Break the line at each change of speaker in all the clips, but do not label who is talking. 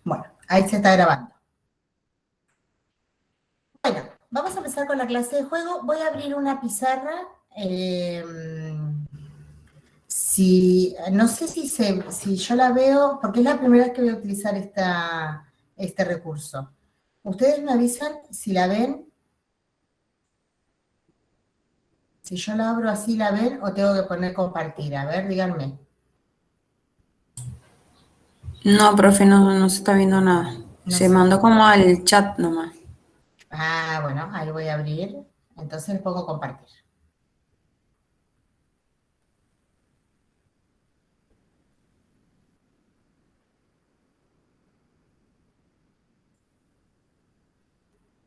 Bueno, ahí se está grabando. Bueno, vamos a empezar con la clase de juego. Voy a abrir una pizarra. No sé si yo la veo, porque es la primera vez que voy a utilizar este recurso. Ustedes me avisan si la ven, si yo la abro así, ¿la ven o tengo que poner compartir? A ver, díganme.
No, profe, no se está viendo nada.
No
Se
sé.
mandó como al chat nomás.
Ah, bueno, ahí voy a abrir. Entonces le pongo compartir.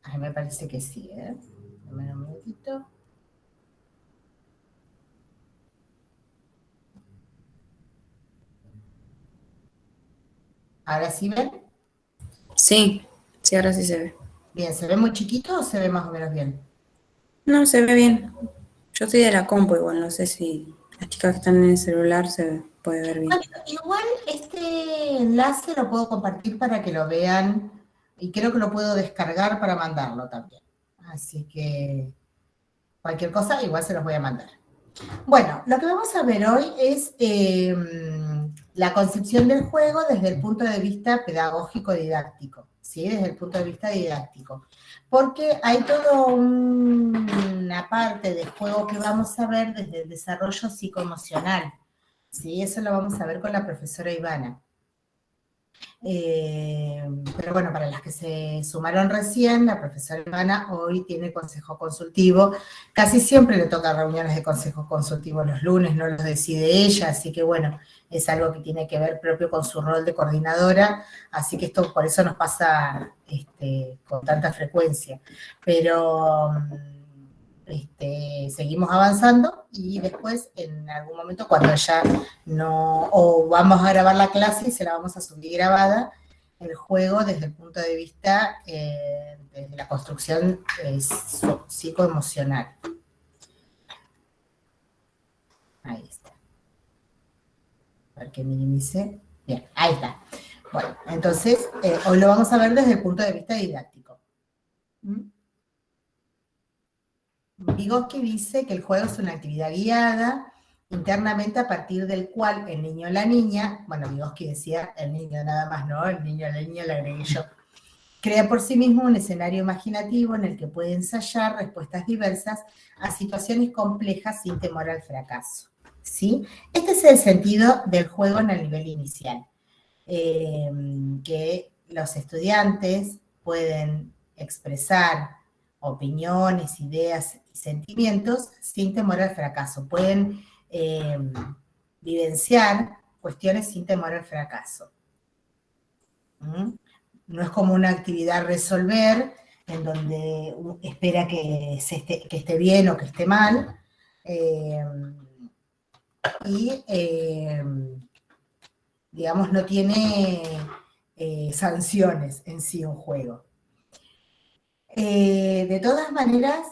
Ay, me parece que sí, ¿eh? Dame un minutito. Ahora sí ven.
Sí, sí, ahora sí se ve.
Bien, ¿se ve muy chiquito o se ve más o menos bien?
No, se ve bien. Yo estoy de la compu igual, no sé si las chicas que están en el celular se puede ver bien.
Bueno, igual este enlace lo puedo compartir para que lo vean y creo que lo puedo descargar para mandarlo también. Así que cualquier cosa igual se los voy a mandar. Bueno, lo que vamos a ver hoy es la concepción del juego desde el punto de vista pedagógico-didáctico, ¿sí? Desde el punto de vista didáctico. Porque hay toda una parte del juego que vamos a ver desde el desarrollo psicoemocional, ¿sí? Eso lo vamos a ver con la profesora Ivana. Pero bueno, para las que se sumaron recién, la profesora Ivana hoy tiene consejo consultivo. Casi siempre le toca reuniones de consejo consultivo los lunes, no los decide ella, así que bueno, es algo que tiene que ver propio con su rol de coordinadora, así que esto por eso nos pasa con tanta frecuencia. Pero seguimos avanzando y después en algún momento cuando ya no, o vamos a grabar la clase y se la vamos a subir grabada, el juego desde el punto de vista de la construcción psicoemocional. Ahí está. A ver que minimice. Bien, ahí está. Bueno, entonces hoy lo vamos a ver desde el punto de vista didáctico. Vygotsky dice que el juego es una actividad guiada internamente a partir del cual el niño o la niña, bueno, Vygotsky decía el niño nada más, no, el niño o la niña le agregué yo, crea por sí mismo un escenario imaginativo en el que puede ensayar respuestas diversas a situaciones complejas sin temor al fracaso. ¿Sí? Este es el sentido del juego en el nivel inicial, que los estudiantes pueden expresar opiniones, ideas y sentimientos sin temor al fracaso. Pueden vivenciar cuestiones sin temor al fracaso. No es como una actividad resolver en donde espera que esté bien o que esté mal. Digamos, no tiene sanciones en sí un juego. De todas maneras,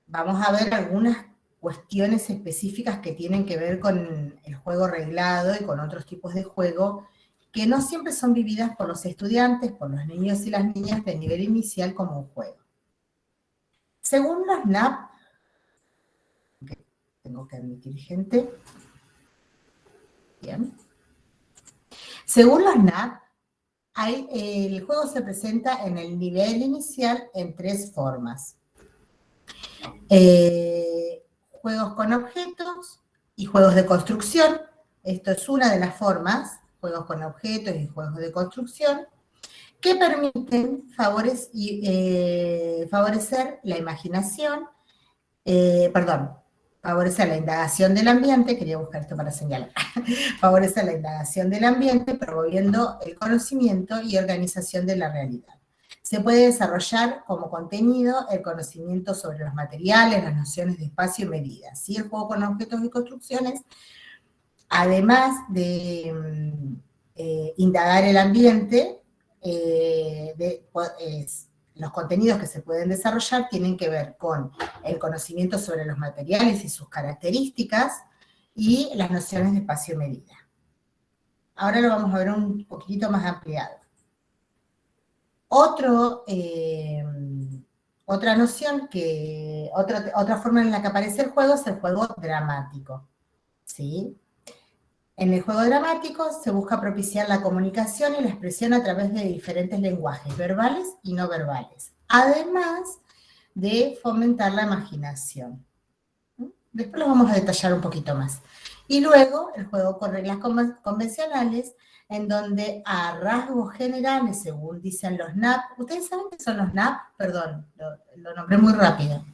vamos a ver algunas cuestiones específicas que tienen que ver con el juego reglado y con otros tipos de juego que no siempre son vividas por los estudiantes, por los niños y las niñas de nivel inicial como un juego. Según los NAP, tengo que admitir gente, bien. Según los NAP, el juego se presenta en el nivel inicial en tres formas. Juegos con objetos y juegos de construcción. Esto es una de las formas, juegos con objetos y juegos de construcción, que permiten favorecer la imaginación, favorecer la indagación del ambiente, quería buscar esto para señalar, favorecer la indagación del ambiente, promoviendo el conocimiento y organización de la realidad. Se puede desarrollar como contenido el conocimiento sobre los materiales, las nociones de espacio y medida. ¿Sí? El juego con objetos y construcciones, además de indagar el ambiente, los contenidos que se pueden desarrollar tienen que ver con el conocimiento sobre los materiales y sus características y las nociones de espacio y medida. Ahora lo vamos a ver un poquitito más ampliado. Otro, otra noción otra forma en la que aparece el juego es el juego dramático, ¿sí? En el juego dramático se busca propiciar la comunicación y la expresión a través de diferentes lenguajes, verbales y no verbales, además de fomentar la imaginación. Después lo vamos a detallar un poquito más. Y luego el juego con reglas convencionales, en donde a rasgos generales, según dicen los NAP, ¿ustedes saben qué son los NAP? Perdón, lo nombré muy rápido.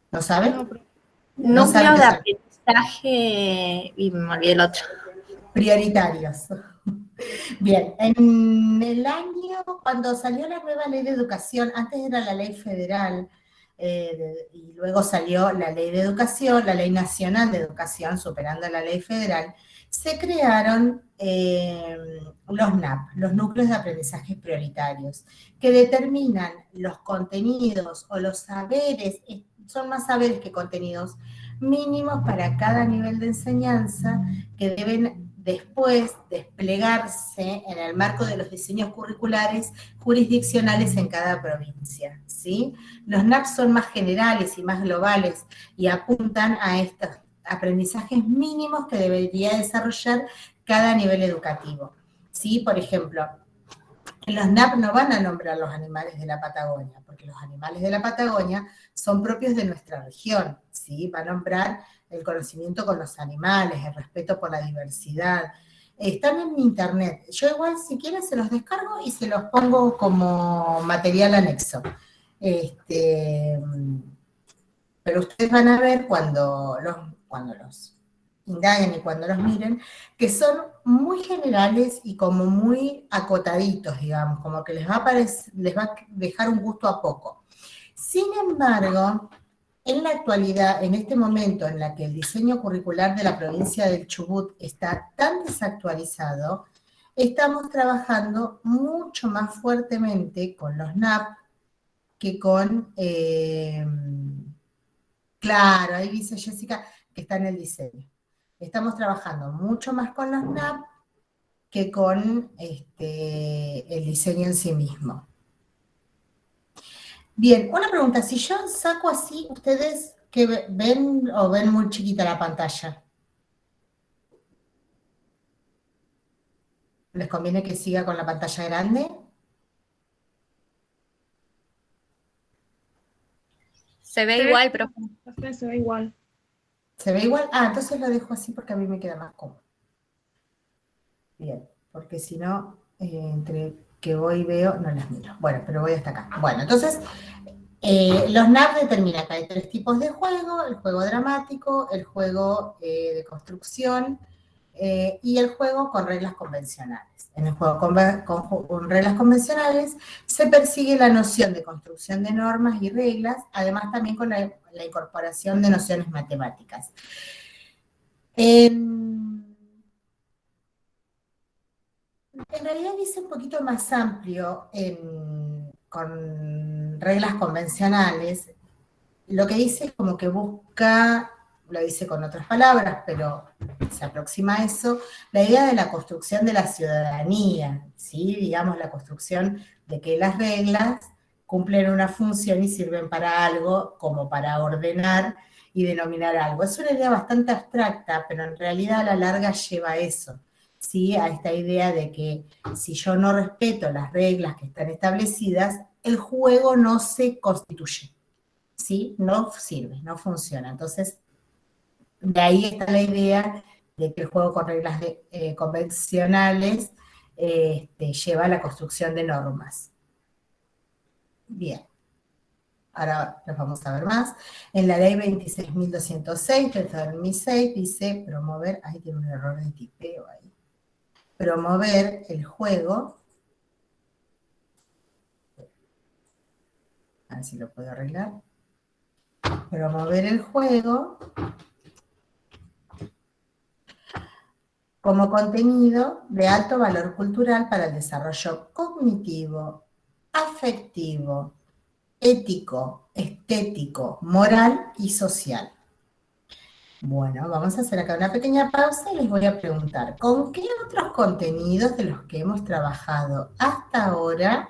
¿Lo saben?
No,
No saben
núcleo
qué
de
son.
aprendizaje y me olvidé el otro.
Prioritarios. Bien, en el año, cuando salió la nueva ley de educación, antes era la ley federal, y luego salió la ley de educación, la ley nacional de educación, superando la ley federal, se crearon los NAP, los núcleos de aprendizaje prioritarios, que determinan los contenidos o los saberes, son más saberes que contenidos, mínimos para cada nivel de enseñanza que deben después desplegarse en el marco de los diseños curriculares jurisdiccionales en cada provincia, ¿sí? Los NAP son más generales y más globales y apuntan a estos aprendizajes mínimos que debería desarrollar cada nivel educativo, ¿sí? Por ejemplo, los NAP no van a nombrar los animales de la Patagonia, porque los animales de la Patagonia son propios de nuestra región, ¿sí? Va a nombrar el conocimiento con los animales, el respeto por la diversidad. Están en internet. Yo igual, si quieren, se los descargo y se los pongo como material anexo. Pero ustedes van a ver cuando los indaguen y cuando los miren, que son muy generales y como muy acotaditos, digamos, como que les va a dejar un gusto a poco. Sin embargo, en la actualidad, en este momento en la que el diseño curricular de la provincia del Chubut está tan desactualizado, estamos trabajando mucho más fuertemente con los NAP que con... claro, ahí dice Jessica que está en el diseño. Estamos trabajando mucho más con los NAP que con el diseño en sí mismo. Bien, una pregunta, si yo saco así, ¿ustedes qué ven o ven muy chiquita la pantalla? ¿Les conviene que siga con la pantalla grande?
Se ve igual, pero
Se ve igual.
¿Se ve igual? Ah, entonces lo dejo así porque a mí me queda más cómodo. Bien, porque si no, entre que voy y veo, no las miro. Bueno, pero voy hasta acá. Bueno, entonces, los NAP determinan que hay 3 tipos de juego: el juego dramático, el juego de construcción y el juego con reglas convencionales. En el juego con reglas convencionales se persigue la noción de construcción de normas y reglas, además también con la incorporación de nociones matemáticas. En realidad dice un poquito más amplio con reglas convencionales. Lo que dice es como que busca, lo dice con otras palabras, pero se aproxima a eso, la idea de la construcción de la ciudadanía, ¿sí? Digamos, la construcción de que las reglas cumplen una función y sirven para algo, como para ordenar y denominar algo. Es una idea bastante abstracta, pero en realidad a la larga lleva a eso, ¿sí? A esta idea de que si yo no respeto las reglas que están establecidas, el juego no se constituye, ¿sí? No sirve, no funciona. Entonces, de ahí está la idea de que el juego con reglas convencionales lleva a la construcción de normas. Bien. Ahora los vamos a ver más. En la ley 26.206 del 2006 dice promover, ahí tiene un error de tipeo ahí, promover el juego, a ver si lo puedo arreglar, promover el juego como contenido de alto valor cultural para el desarrollo cognitivo, afectivo, ético, estético, moral y social. Bueno, vamos a hacer acá una pequeña pausa y les voy a preguntar, ¿con qué otros contenidos de los que hemos trabajado hasta ahora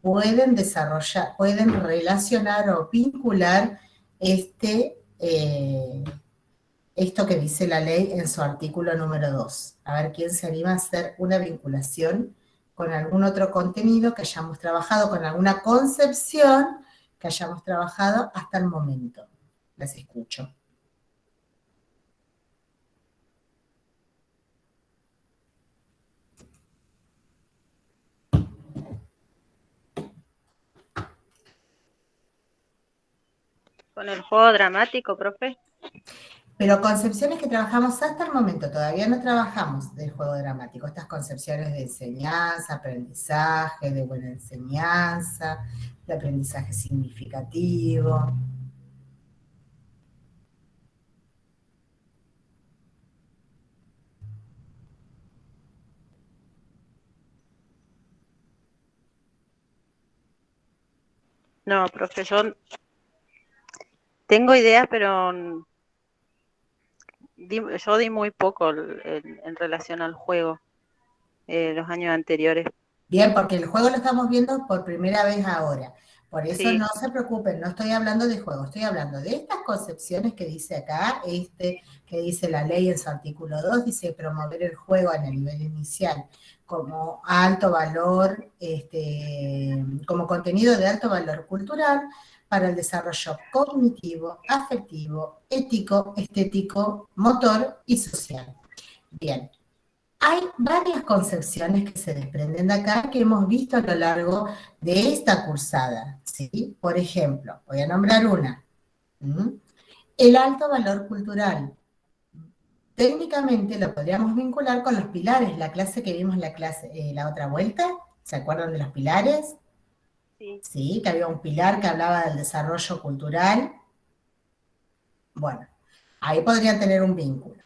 pueden desarrollar, pueden relacionar o vincular esto que dice la ley en su artículo número 2? A ver quién se anima a hacer una vinculación con algún otro contenido que hayamos trabajado, con alguna concepción que hayamos trabajado hasta el momento. Les escucho.
Con el juego dramático, profe.
Pero concepciones que trabajamos hasta el momento, todavía no trabajamos del juego dramático, estas concepciones de enseñanza, aprendizaje, de buena enseñanza, de aprendizaje significativo.
No, profe, yo tengo ideas, pero yo di muy poco en relación al juego los años anteriores.
Bien, porque el juego lo estamos viendo por primera vez ahora. Por eso
Sí.
no se preocupen, no estoy hablando de juego, estoy hablando de estas concepciones que dice acá, que dice la ley en su artículo 2, dice promover el juego en el nivel inicial como alto valor, como contenido de alto valor cultural para el desarrollo cognitivo, afectivo, ético, estético, motor y social. Bien. Hay varias concepciones que se desprenden de acá que hemos visto a lo largo de esta cursada, ¿sí? Por ejemplo, voy a nombrar una. El alto valor cultural. Técnicamente lo podríamos vincular con los pilares, la clase que vimos la otra vuelta, ¿se acuerdan de los pilares?
Sí.
Sí, que había un pilar que hablaba del desarrollo cultural. Bueno, ahí podrían tener un vínculo.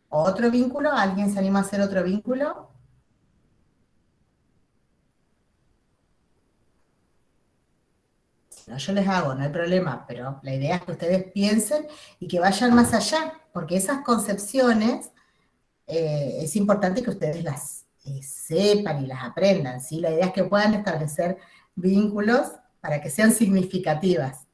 ¿Otro vínculo? ¿Alguien se anima a hacer otro vínculo? No, yo les hago, no hay problema, pero la idea es que ustedes piensen y que vayan más allá, porque esas concepciones es importante que ustedes las sepan y las aprendan, ¿sí? La idea es que puedan establecer vínculos para que sean significativas.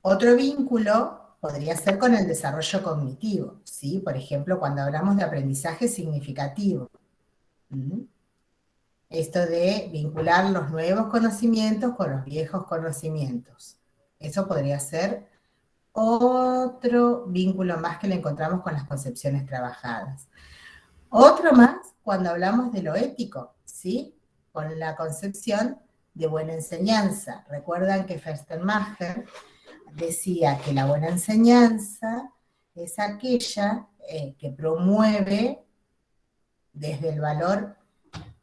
Otro vínculo podría ser con el desarrollo cognitivo, ¿sí? Por ejemplo, cuando hablamos de aprendizaje significativo. Esto de vincular los nuevos conocimientos con los viejos conocimientos. Eso podría ser otro vínculo más que le encontramos con las concepciones trabajadas. Otro más cuando hablamos de lo ético, ¿sí? Con la concepción de buena enseñanza. Recuerdan que Fenstermacher decía que la buena enseñanza es aquella que promueve desde el valor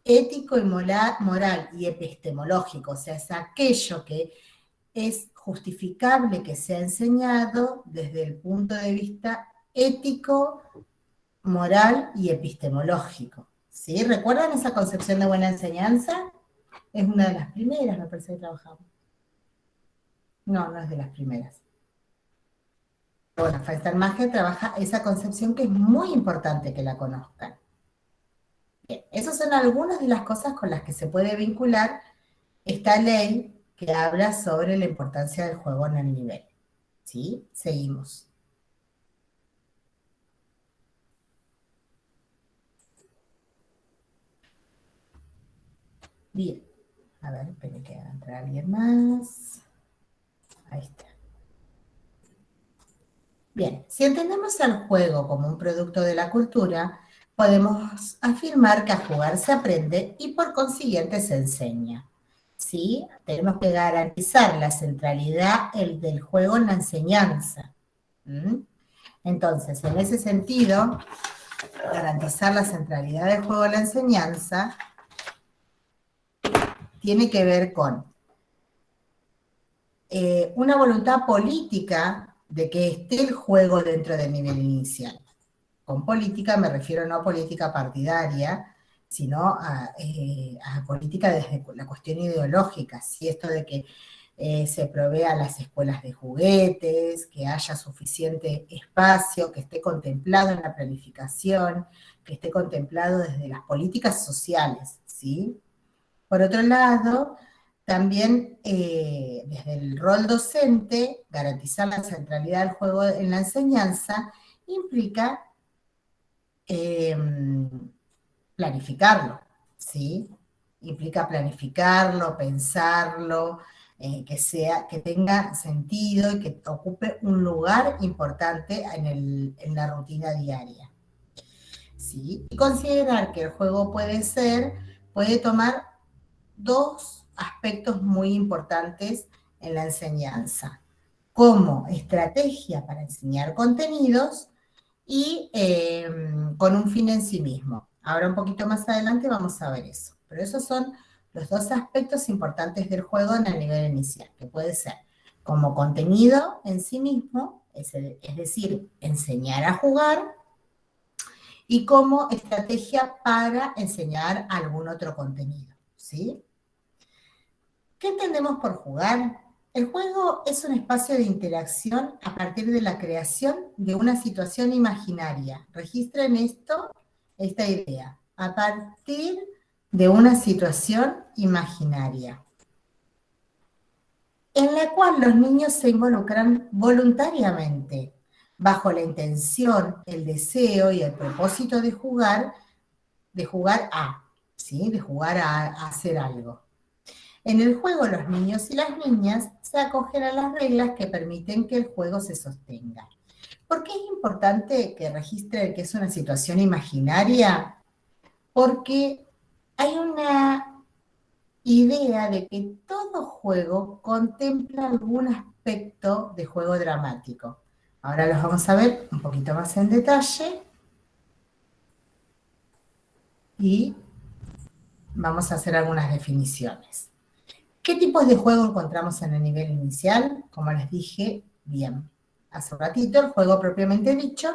ético y moral y epistemológico, o sea, es aquello que es justificable que sea enseñado desde el punto de vista ético, moral y epistemológico. ¿Sí? ¿Recuerdan esa concepción de buena enseñanza? Es una de las primeras, me parece que trabajamos. No, no es de las primeras. Bueno, Fenstermacher trabaja esa concepción que es muy importante que la conozcan. Bien, esas son algunas de las cosas con las que se puede vincular esta ley que habla sobre la importancia del juego en el nivel. ¿Sí? Seguimos. Bien. A ver, espere que entre alguien más. Ahí está. Bien, si entendemos al juego como un producto de la cultura, podemos afirmar que a jugar se aprende y por consiguiente se enseña. ¿Sí? Tenemos que garantizar la centralidad del juego en la enseñanza. Entonces, en ese sentido, garantizar la centralidad del juego en la enseñanza tiene que ver con una voluntad política de que esté el juego dentro del nivel inicial. Con política me refiero no a política partidaria, sino a política desde la cuestión ideológica, ¿sí? Esto de que se provea las escuelas de juguetes, que haya suficiente espacio, que esté contemplado en la planificación, que esté contemplado desde las políticas sociales, ¿sí? Por otro lado, también desde el rol docente, garantizar la centralidad del juego en la enseñanza implica planificarlo, ¿sí? Implica planificarlo, pensarlo, que tenga sentido y que ocupe un lugar importante en la rutina diaria, ¿sí? Y considerar que el juego puede tomar dos aspectos muy importantes en la enseñanza, como estrategia para enseñar contenidos y con un fin en sí mismo. Ahora un poquito más adelante vamos a ver eso. Pero esos son los dos aspectos importantes del juego en el nivel inicial, que puede ser como contenido en sí mismo, es decir, enseñar a jugar, y como estrategia para enseñar algún otro contenido, ¿sí? ¿Qué entendemos por jugar? El juego es un espacio de interacción a partir de la creación de una situación imaginaria. Registren esta idea. A partir de una situación imaginaria, en la cual los niños se involucran voluntariamente, bajo la intención, el deseo y el propósito de jugar ¿sí? De jugar a hacer algo. En el juego, los niños y las niñas se acogen a las reglas que permiten que el juego se sostenga. ¿Por qué es importante que registren que es una situación imaginaria? Porque hay una idea de que todo juego contempla algún aspecto de juego dramático. Ahora los vamos a ver un poquito más en detalle y vamos a hacer algunas definiciones. ¿Qué tipos de juego encontramos en el nivel inicial? Como les dije bien hace un ratito, el juego propiamente dicho,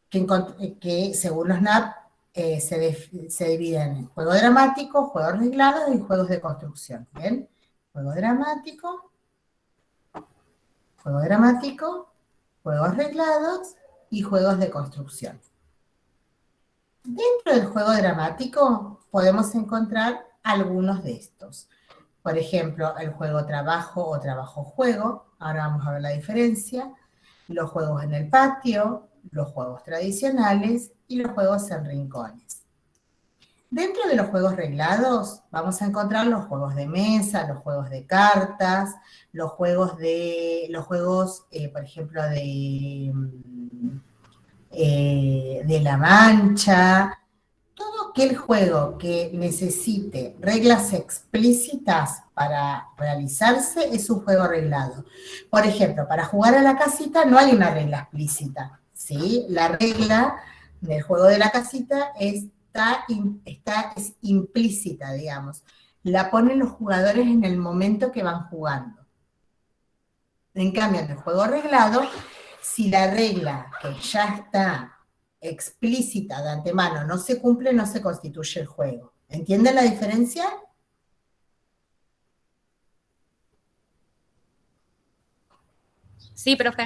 que según los NAP se dividen en juego dramático, juegos reglados y juegos de construcción. ¿Bien? Juego dramático, juegos reglados y juegos de construcción. Dentro del juego dramático podemos encontrar algunos de estos. Por ejemplo, el juego trabajo o trabajo-juego, ahora vamos a ver la diferencia, los juegos en el patio, los juegos tradicionales y los juegos en rincones. Dentro de los juegos reglados vamos a encontrar los juegos de mesa, los juegos de cartas, los juegos, por ejemplo, de la mancha. Todo aquel juego que necesite reglas explícitas para realizarse es un juego reglado. Por ejemplo, para jugar a la casita no hay una regla explícita, ¿sí? La regla del juego de la casita es implícita, digamos. La ponen los jugadores en el momento que van jugando. En cambio, en el juego reglado, si la regla que ya está explícita de antemano no se cumple, no se constituye el juego. ¿Entienden la diferencia?
Sí, profe.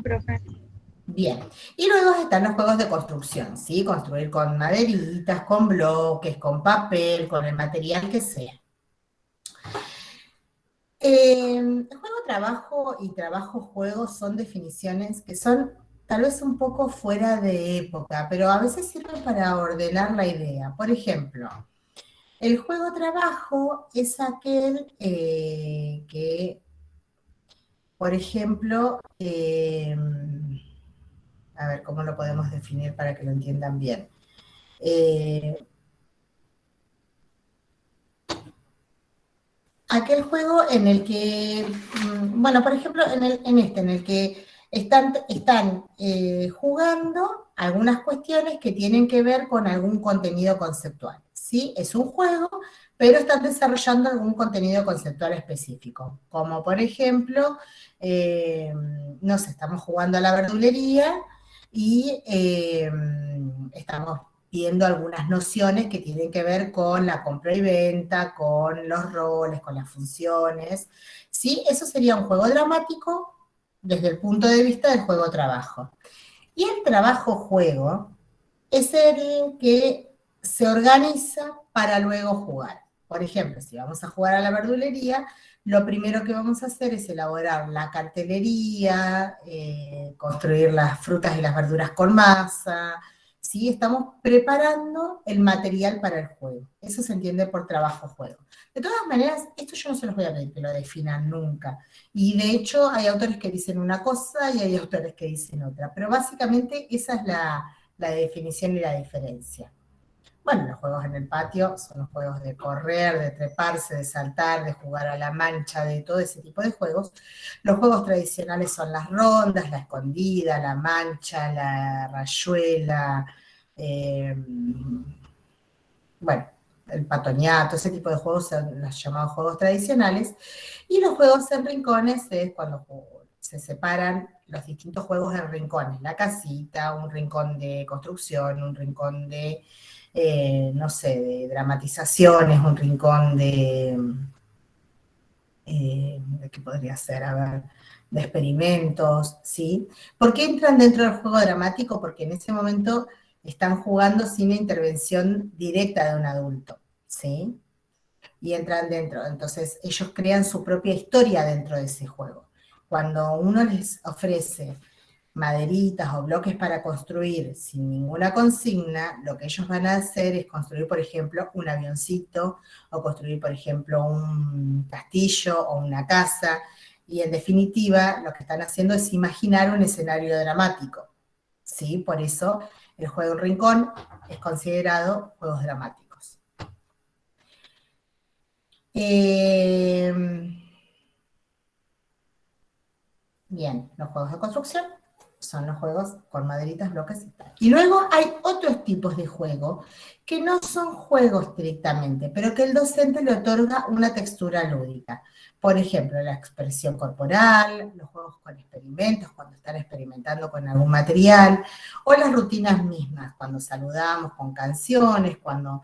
Bien. Y luego están los juegos de construcción, ¿sí? Construir con maderitas, con bloques, con papel, con el material que sea. El juego-trabajo y trabajo-juego son definiciones que son tal vez un poco fuera de época, pero a veces sirven para ordenar la idea. Por ejemplo, el juego-trabajo es aquel que, por ejemplo, a ver cómo lo podemos definir para que lo entiendan bien. Aquel juego en el que, bueno, por ejemplo, en el que están jugando algunas cuestiones que tienen que ver con algún contenido conceptual, ¿sí? Es un juego, pero están desarrollando algún contenido conceptual específico, como por ejemplo, estamos jugando a la verdulería y estamos viendo algunas nociones que tienen que ver con la compra y venta, con los roles, con las funciones. ¿Sí? Eso sería un juego dramático desde el punto de vista del juego-trabajo. Y el trabajo-juego es el que se organiza para luego jugar. Por ejemplo, si vamos a jugar a la verdulería, lo primero que vamos a hacer es elaborar la cartelería, construir las frutas y las verduras con masa, ¿sí? Estamos preparando el material para el juego. Eso se entiende por trabajo-juego. De todas maneras, esto yo no se los voy a pedir que lo definan nunca. Y de hecho hay autores que dicen una cosa y hay autores que dicen otra. Pero básicamente esa es la definición y la diferencia. Bueno, los juegos en el patio son los juegos de correr, de treparse, de saltar, de jugar a la mancha, de todo ese tipo de juegos. Los juegos tradicionales son las rondas, la escondida, la mancha, la rayuela, eh, bueno, el patoñato, ese tipo de juegos son los llamados juegos tradicionales. Y los juegos en rincones es cuando se separan los distintos juegos en rincones. La casita, un rincón de construcción, un rincón de no sé, de dramatizaciones, un rincón ¿de qué podría ser? A ver, de experimentos, ¿sí? ¿Por qué entran dentro del juego dramático? Porque en ese momento están jugando sin la intervención directa de un adulto, ¿sí? Y entran dentro, entonces ellos crean su propia historia dentro de ese juego. Cuando uno les ofrece maderitas o bloques para construir sin ninguna consigna, lo que ellos van a hacer es construir, por ejemplo, un avioncito, o construir, por ejemplo, un castillo o una casa, y en definitiva lo que están haciendo es imaginar un escenario dramático, ¿sí? Por eso el juego en rincón es considerado juegos dramáticos. Bien, los juegos de construcción son los juegos con maderitas, bloques y tal. Y luego hay otros tipos de juego que no son juegos estrictamente, pero que el docente le otorga una textura lúdica. Por ejemplo, la expresión corporal, los juegos con experimentos, cuando están experimentando con algún material, o las rutinas mismas, cuando saludamos con canciones, cuando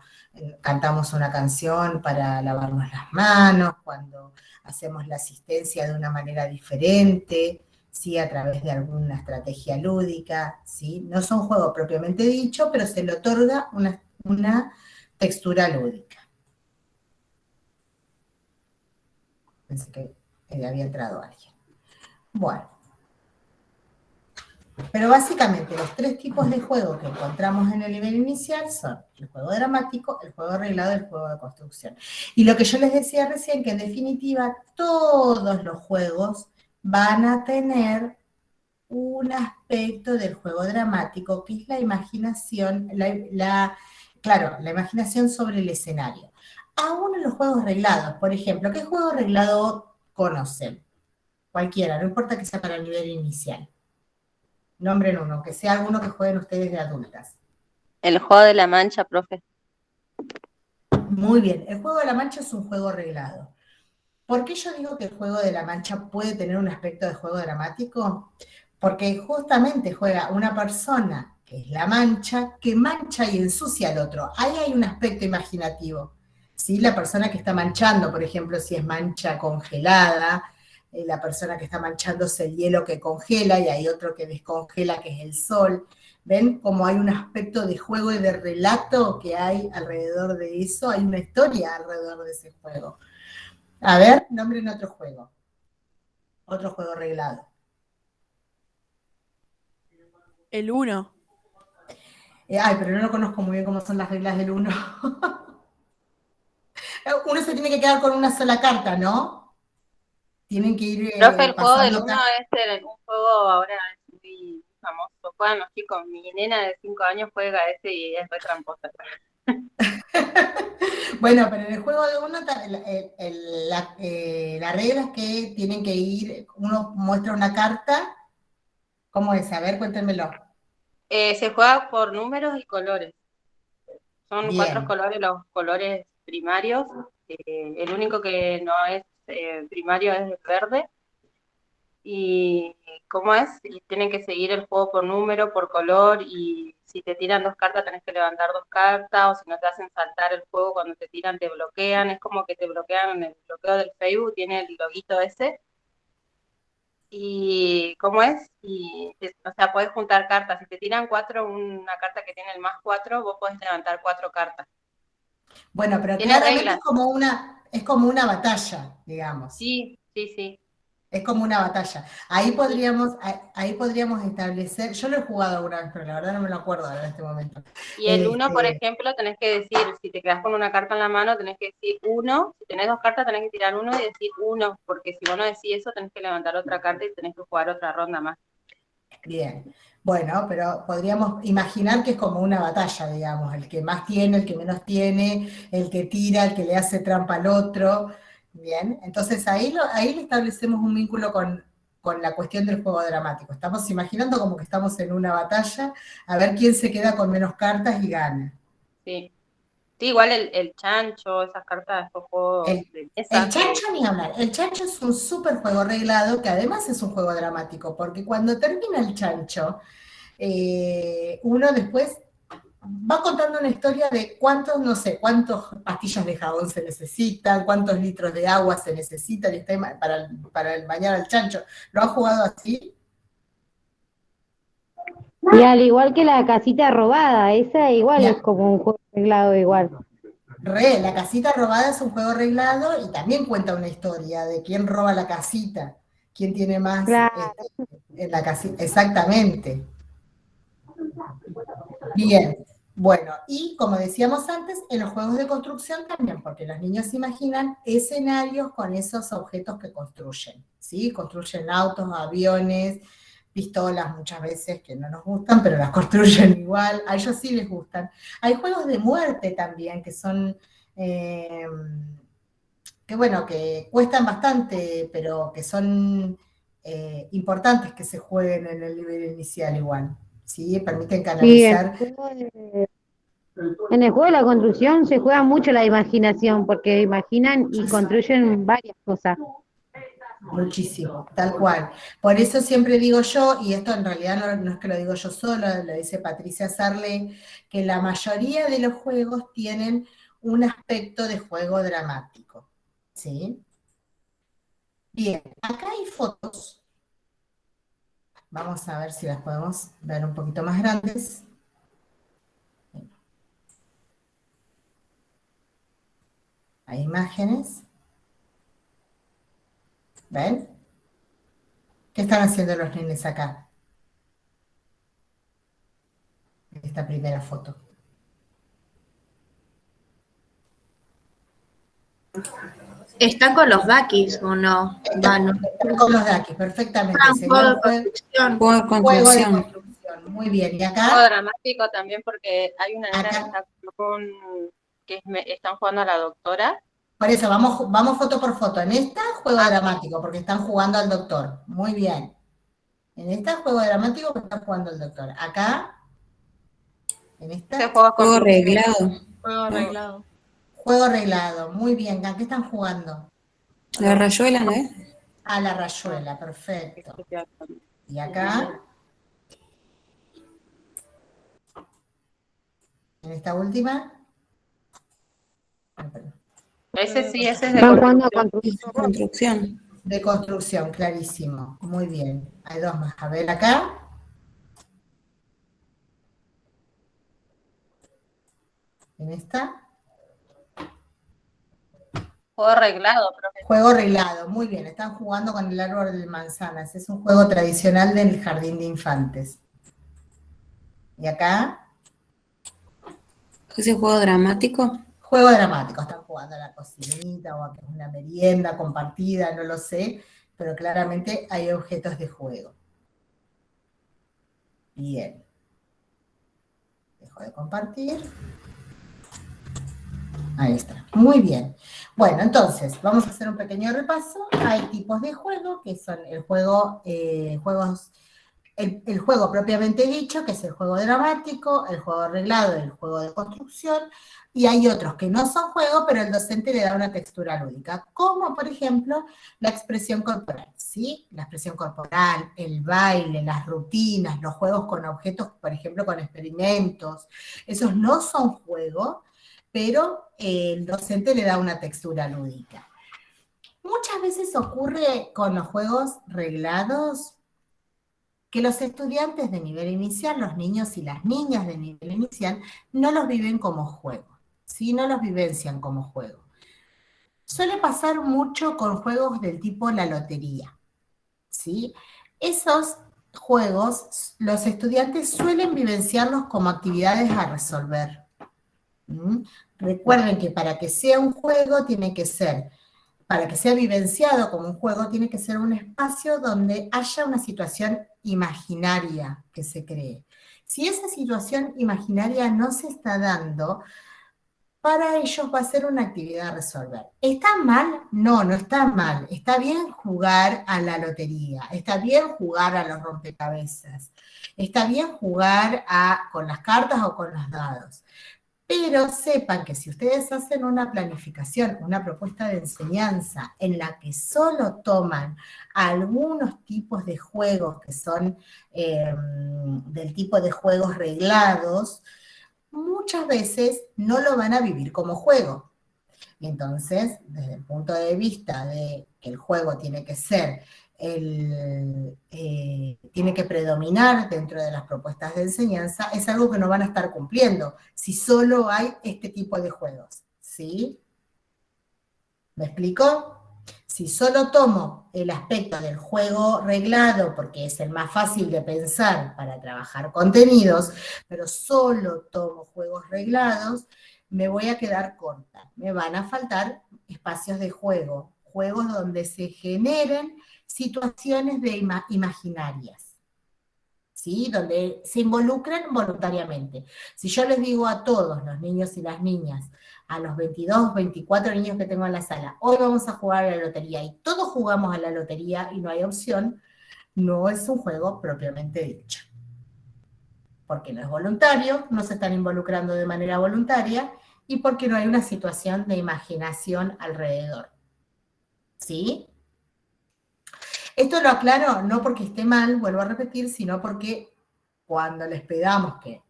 cantamos una canción para lavarnos las manos, cuando hacemos la asistencia de una manera diferente, ¿sí? A través de alguna estrategia lúdica, ¿sí? No son juegos propiamente dicho, pero se le otorga una textura lúdica. Pensé que había entrado alguien. Bueno. Pero básicamente los tres tipos de juego que encontramos en el nivel inicial son el juego dramático, el juego arreglado y el juego de construcción. Y lo que yo les decía recién, que en definitiva todos los juegos van a tener un aspecto del juego dramático, que es la imaginación, claro, la imaginación sobre el escenario. Aún en los juegos arreglados, por ejemplo, ¿qué juego arreglado conocen? Cualquiera, no importa que sea para el nivel inicial. Nombren uno, que sea alguno que jueguen ustedes de adultas.
El juego de la mancha, profe.
Muy bien, el juego de la mancha es un juego arreglado. ¿Por qué yo digo que el juego de la mancha puede tener un aspecto de juego dramático? Porque justamente juega una persona, que es la mancha, que mancha y ensucia al otro. Ahí hay un aspecto imaginativo. ¿Sí? La persona que está manchando, por ejemplo, si es mancha congelada, la persona que está manchándose el hielo que congela, y hay otro que descongela, que es el sol. ¿Ven cómo hay un aspecto de juego y de relato que hay alrededor de eso? Hay una historia alrededor de ese juego. A ver, nombren otro juego arreglado.
El 1.
Ay, pero no lo conozco muy bien cómo son las reglas del uno. Uno se tiene que quedar con una sola carta, ¿no? Tienen que ir
Profe, el juego del
pasando
1 es un juego ahora es muy famoso. Juegan los chicos. Mi nena de 5 años juega ese y es re tramposa.
Bueno, pero en el juego de uno la regla es que tienen que ir, uno muestra una carta. ¿Cómo es? A ver, cuéntenmelo.
Se juega por números y colores. Son 4
Bien,
colores, los colores primarios. El único que no es primario es el verde. y ¿cómo es? Y tienen que seguir el juego por número, por color, y si te tiran 2 cartas tenés que levantar 2 cartas, o si no te hacen saltar el juego cuando te tiran te bloquean, es como que te bloquean en el bloqueo del Facebook, tiene el loguito ese, y ¿cómo es? O sea, podés juntar cartas, si te tiran 4, una carta que tiene el +4, vos podés levantar 4 cartas.
Bueno, pero
Tiene
claramente
reglas,
es como una batalla, digamos.
sí, sí, sí.
Es como una batalla. Ahí podríamos establecer, yo lo he jugado alguna vez, pero la verdad no me lo acuerdo ahora en este momento.
Y el 1, por
Este,
ejemplo, tenés que decir, si te quedás con una carta en la mano, tenés que decir 1, si tenés 2 cartas tenés que tirar 1 y decir 1, porque si vos no decís eso, tenés que levantar otra carta y tenés que jugar otra ronda más.
Bien, bueno, pero podríamos imaginar que es como una batalla, digamos, el que más tiene, el que menos tiene, el que tira, el que le hace trampa al otro. Bien, entonces ahí le establecemos un vínculo con la cuestión del juego dramático. Estamos imaginando como que estamos en una batalla, a ver quién se queda con menos cartas y gana.
Sí, sí, igual el chancho, esas cartas de estos juegos
El,
de
el
mesa,
chancho ni hablar, el chancho es un súper juego arreglado que además es un juego dramático, porque cuando termina el chancho, uno después va contando una historia de cuántos, no sé, cuántas pastillas de jabón se necesitan, cuántos litros de agua se necesitan para bañar al chancho. ¿Lo has jugado así?
Y al igual que la casita robada, esa igual es
Ya,
como un juego arreglado igual.
la casita robada es un juego arreglado y también cuenta una historia de quién roba la casita, quién tiene más
Claro.
en la casita. Exactamente. Bien, bueno, y como decíamos antes, en los juegos de construcción también, porque los niños imaginan escenarios con esos objetos que construyen, ¿sí? Construyen autos, aviones, pistolas muchas veces que no nos gustan, pero las construyen igual, a ellos sí les gustan. Hay juegos de muerte también que son, eh, que bueno, que cuestan bastante, pero que son importantes que se jueguen en el nivel inicial igual, ¿sí? Permiten
Sí,
canalizar.
en el juego de la construcción se juega mucho la imaginación, porque imaginan y construyen varias cosas.
Muchísimo, tal cual. Por eso siempre digo yo, y esto en realidad no es que lo digo yo sola, lo dice Patricia Sarle, que la mayoría de los juegos tienen un aspecto de juego dramático. ¿Sí? Bien, acá hay fotos. Vamos a ver si las podemos ver un poquito más grandes. Hay imágenes. ¿Ven? ¿Qué están haciendo los nenes acá? Esta primera foto.
¿Está con los Bakis o no? Va, no.
Están con los de aquí, perfectamente.
Ah, un
Sería
juego
un
de
juego.
construcción.
Juego de
Juego de
construcción.
construcción, muy bien. Y
Juego
acá,
dramático también porque hay una nena que
acá,
está están jugando a la doctora.
por eso, vamos foto por foto. En esta, juego
Ah,
dramático, porque están jugando al doctor. Muy bien. En esta, juego dramático, porque están jugando al doctor. Acá, en
ese
esta,
juego es
Juego
construcción.
arreglado.
Juego arreglado.
juego arreglado. Muy bien. ¿A qué están jugando?
La rayuela, ¿no es?
A la rayuela, perfecto. Y acá, en esta última,
Ese sí, ese es de
Están jugando a
construcción.
construcción.
Construcción.
de construcción, clarísimo. Muy bien. Hay dos más. A ver acá. En esta.
Juego arreglado, profe.
Juego arreglado, muy bien, están jugando con el árbol de manzanas, es un juego tradicional del jardín de infantes. Y acá,
Ese juego dramático.
juego dramático, están jugando a la cocinita o a una merienda compartida, no lo sé, pero claramente hay objetos de juego. Bien. Dejo de compartir. Ahí está, muy bien. Bueno, entonces, vamos a hacer un pequeño repaso. Hay tipos de juego, que son el juego, juegos el juego propiamente dicho, que es el juego dramático, el juego arreglado, el juego de construcción, y hay otros que no son juegos, pero el docente le da una textura lúdica, como por ejemplo la expresión corporal, ¿sí? La expresión corporal, el baile, las rutinas, los juegos con objetos, por ejemplo, con experimentos, esos no son juegos, pero el docente le da una textura lúdica. Muchas veces ocurre con los juegos reglados que los estudiantes de nivel inicial, los niños y las niñas de nivel inicial, no los viven como juego, ¿sí? No los vivencian como juego. Suele pasar mucho con juegos del tipo la lotería, ¿sí? Esos juegos, los estudiantes suelen vivenciarlos como actividades a resolver. ¿Mm? Recuerden que para que sea un juego tiene que ser, para que sea vivenciado como un juego, tiene que ser un espacio donde haya una situación imaginaria que se cree. Si esa situación imaginaria no se está dando, para ellos va a ser una actividad a resolver. ¿Está mal? No, no está mal. Está bien jugar a la lotería, está bien jugar a los rompecabezas, está bien jugar con las cartas o con los dados. Pero sepan que si ustedes hacen una planificación, una propuesta de enseñanza en la que solo toman algunos tipos de juegos que son del tipo de juegos reglados, muchas veces no lo van a vivir como juego. Entonces, desde el punto de vista de que el juego tiene que ser tiene que predominar dentro de las propuestas de enseñanza, es algo que no van a estar cumpliendo si solo hay este tipo de juegos, ¿sí? ¿Me explico? Si solo tomo el aspecto del juego reglado, porque es el más fácil de pensar para trabajar contenidos, pero solo tomo juegos reglados, me voy a quedar corta. Me van a faltar espacios de juego, juegos donde se generen situaciones imaginarias, ¿sí? Donde se involucren voluntariamente. Si yo les digo a todos los niños y las niñas, a los 22, 24 niños que tengo en la sala, hoy vamos a jugar a la lotería, y todos jugamos a la lotería y no hay opción, no es un juego propiamente dicho. Porque no es voluntario, no se están involucrando de manera voluntaria, y porque no hay una situación de imaginación alrededor. ¿Sí? Esto lo aclaro no porque esté mal, vuelvo a repetir, sino porque cuando les pedamos que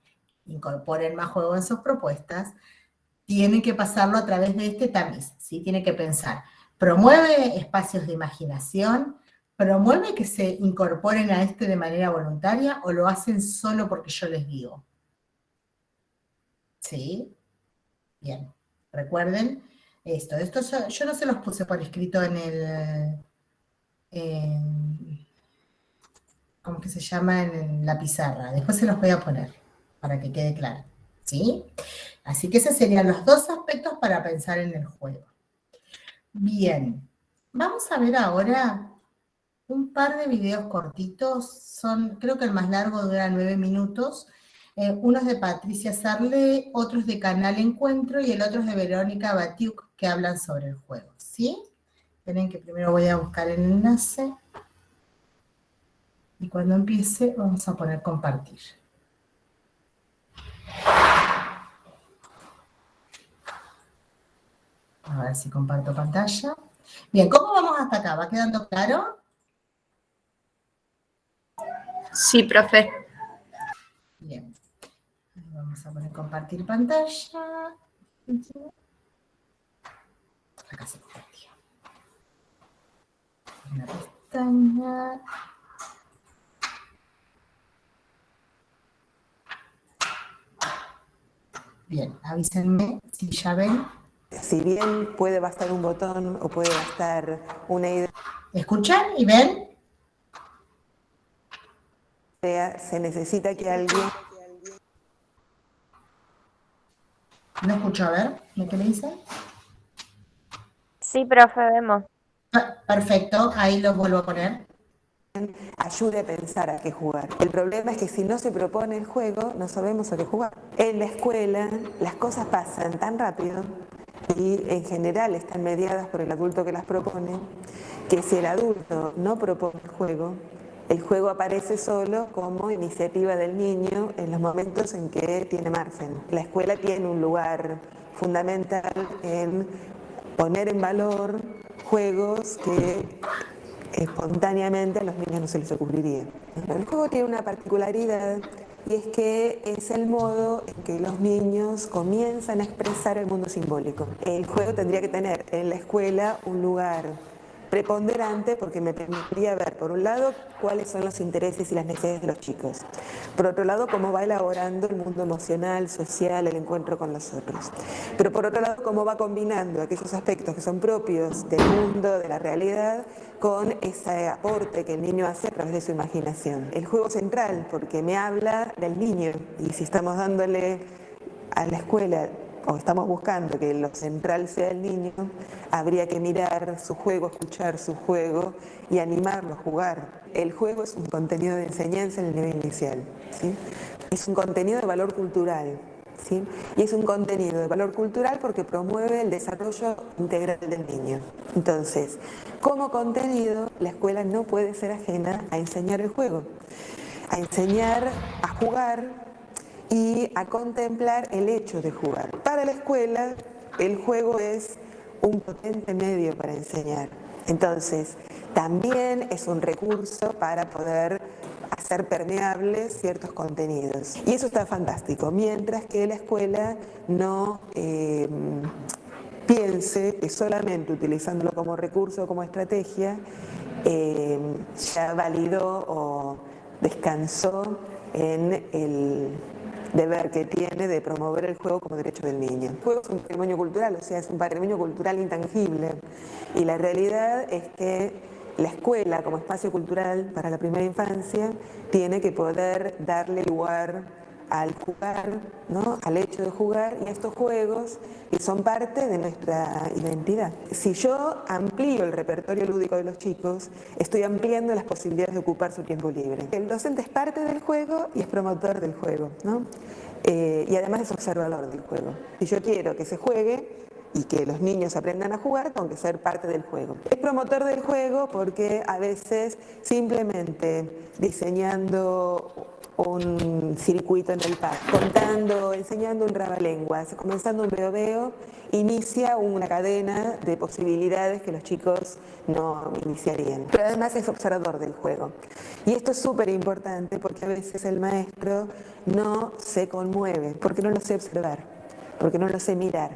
incorporen más juego en sus propuestas, tienen que pasarlo a través de este tamiz, ¿sí? Tienen que pensar, ¿promueve espacios de imaginación? ¿Promueve que se incorporen a este de manera voluntaria o lo hacen solo porque yo les digo? ¿Sí? Bien, recuerden esto. Yo no se los puse por escrito en el... ¿cómo que se llama? En la pizarra. Después se los voy a poner para que quede claro, ¿sí? Así que esos serían los dos aspectos para pensar en el juego. Bien, vamos a ver ahora un par de videos cortitos. Creo que el más largo dura 9 minutos. Uno es de Patricia Sarle, otros de Canal Encuentro y el otro es de Verónica Batiuk, que hablan sobre el juego, ¿sí? Esperen que primero voy a buscar el enlace. Y cuando empiece vamos a poner compartir. A ver si comparto pantalla. Bien, ¿cómo vamos hasta acá? ¿Va quedando claro?
Sí, profe.
Bien. Vamos a poner compartir pantalla. Acá se compartió. Una pestaña. Bien, avísenme si ya ven.
Si bien puede bastar un botón o puede bastar una idea,
¿Escuchan y ven?
se necesita que alguien...
No escucho, a ver, ¿qué le dicen?
Sí, profe, vemos.
Perfecto, ahí lo vuelvo a poner.
ayude a pensar a qué jugar. El problema es que si no se propone el juego, no sabemos a qué jugar. En la escuela las cosas pasan tan rápido y en general están mediadas por el adulto que las propone, que si el adulto no propone el juego, El juego aparece solo como iniciativa del niño en los momentos en que tiene margen. La escuela tiene un lugar fundamental en poner en valor juegos que espontáneamente a los niños no se les ocurriría. El juego tiene una particularidad y es que es el modo en que los niños comienzan a expresar el mundo simbólico. El juego tendría que tener en la escuela un lugar preponderante porque me permitiría ver, por un lado, cuáles son los intereses y las necesidades de los chicos. Por otro lado, cómo va elaborando el mundo emocional, social, el encuentro con los otros. Pero por otro lado, cómo va combinando aquellos aspectos que son propios del mundo, de la realidad, con ese aporte que el niño hace a través de su imaginación. El juego central, porque me habla del niño, y si estamos dándole a la escuela o estamos buscando que lo central sea el niño, habría que mirar su juego, escuchar su juego y animarlo a jugar. El juego es un contenido de enseñanza en el nivel inicial, ¿sí? Es un contenido de valor cultural, ¿sí? Y es un contenido de valor cultural porque promueve el desarrollo integral del niño. Entonces, como contenido, la escuela no puede ser ajena a enseñar el juego, a enseñar a jugar y a contemplar el hecho de jugar. Para la escuela, el juego es un potente medio para enseñar. Entonces, también es un recurso para poder hacer permeables ciertos contenidos. Y eso está fantástico, mientras que la escuela no piense que solamente utilizándolo como recurso o como estrategia ya validó o descansó en el deber que tiene de promover el juego como derecho del niño. El juego es un patrimonio cultural, o sea, es un patrimonio cultural intangible. Y la realidad es que la escuela, como espacio cultural para la primera infancia, tiene que poder darle lugar al jugar, ¿no? Al hecho de jugar y a estos juegos que son parte de nuestra identidad. Si yo amplío el repertorio lúdico de los chicos, estoy ampliando las posibilidades de ocupar su tiempo libre. El docente es parte del juego y es promotor del juego, ¿no? Y además es observador del juego. Si yo quiero que se juegue y que los niños aprendan a jugar, tengo que ser parte del juego. Es promotor del juego porque a veces simplemente diseñando un circuito en el parque, contando, enseñando un rabalenguas, comenzando un veo-veo, inicia una cadena de posibilidades que los chicos no iniciarían. Pero además es observador del juego. Y esto es súper importante porque a veces el maestro no se conmueve, porque no lo sé observar, porque no lo sé mirar.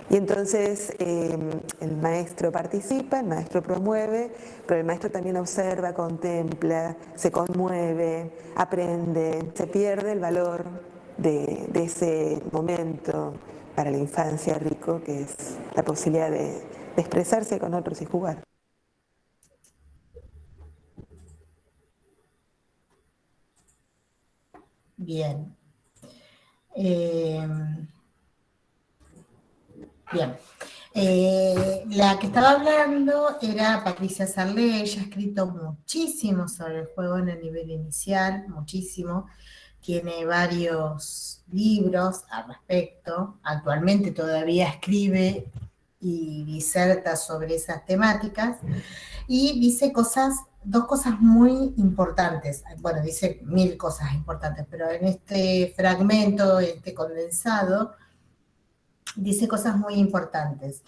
Y entonces el maestro participa, el maestro promueve, pero el maestro también observa, contempla, se conmueve, aprende, se pierde el valor de ese momento para la infancia rico, que es la posibilidad de expresarse con otros y jugar.
Bien. Bien. La que estaba hablando era Patricia Sarlé. Ella ha escrito muchísimo sobre el juego en el nivel inicial, muchísimo. Tiene varios libros al respecto. Actualmente todavía escribe y diserta sobre esas temáticas. Y dice dos cosas muy importantes. Bueno, dice 1000 cosas importantes, pero en este fragmento, este condensado, dice cosas muy importantes.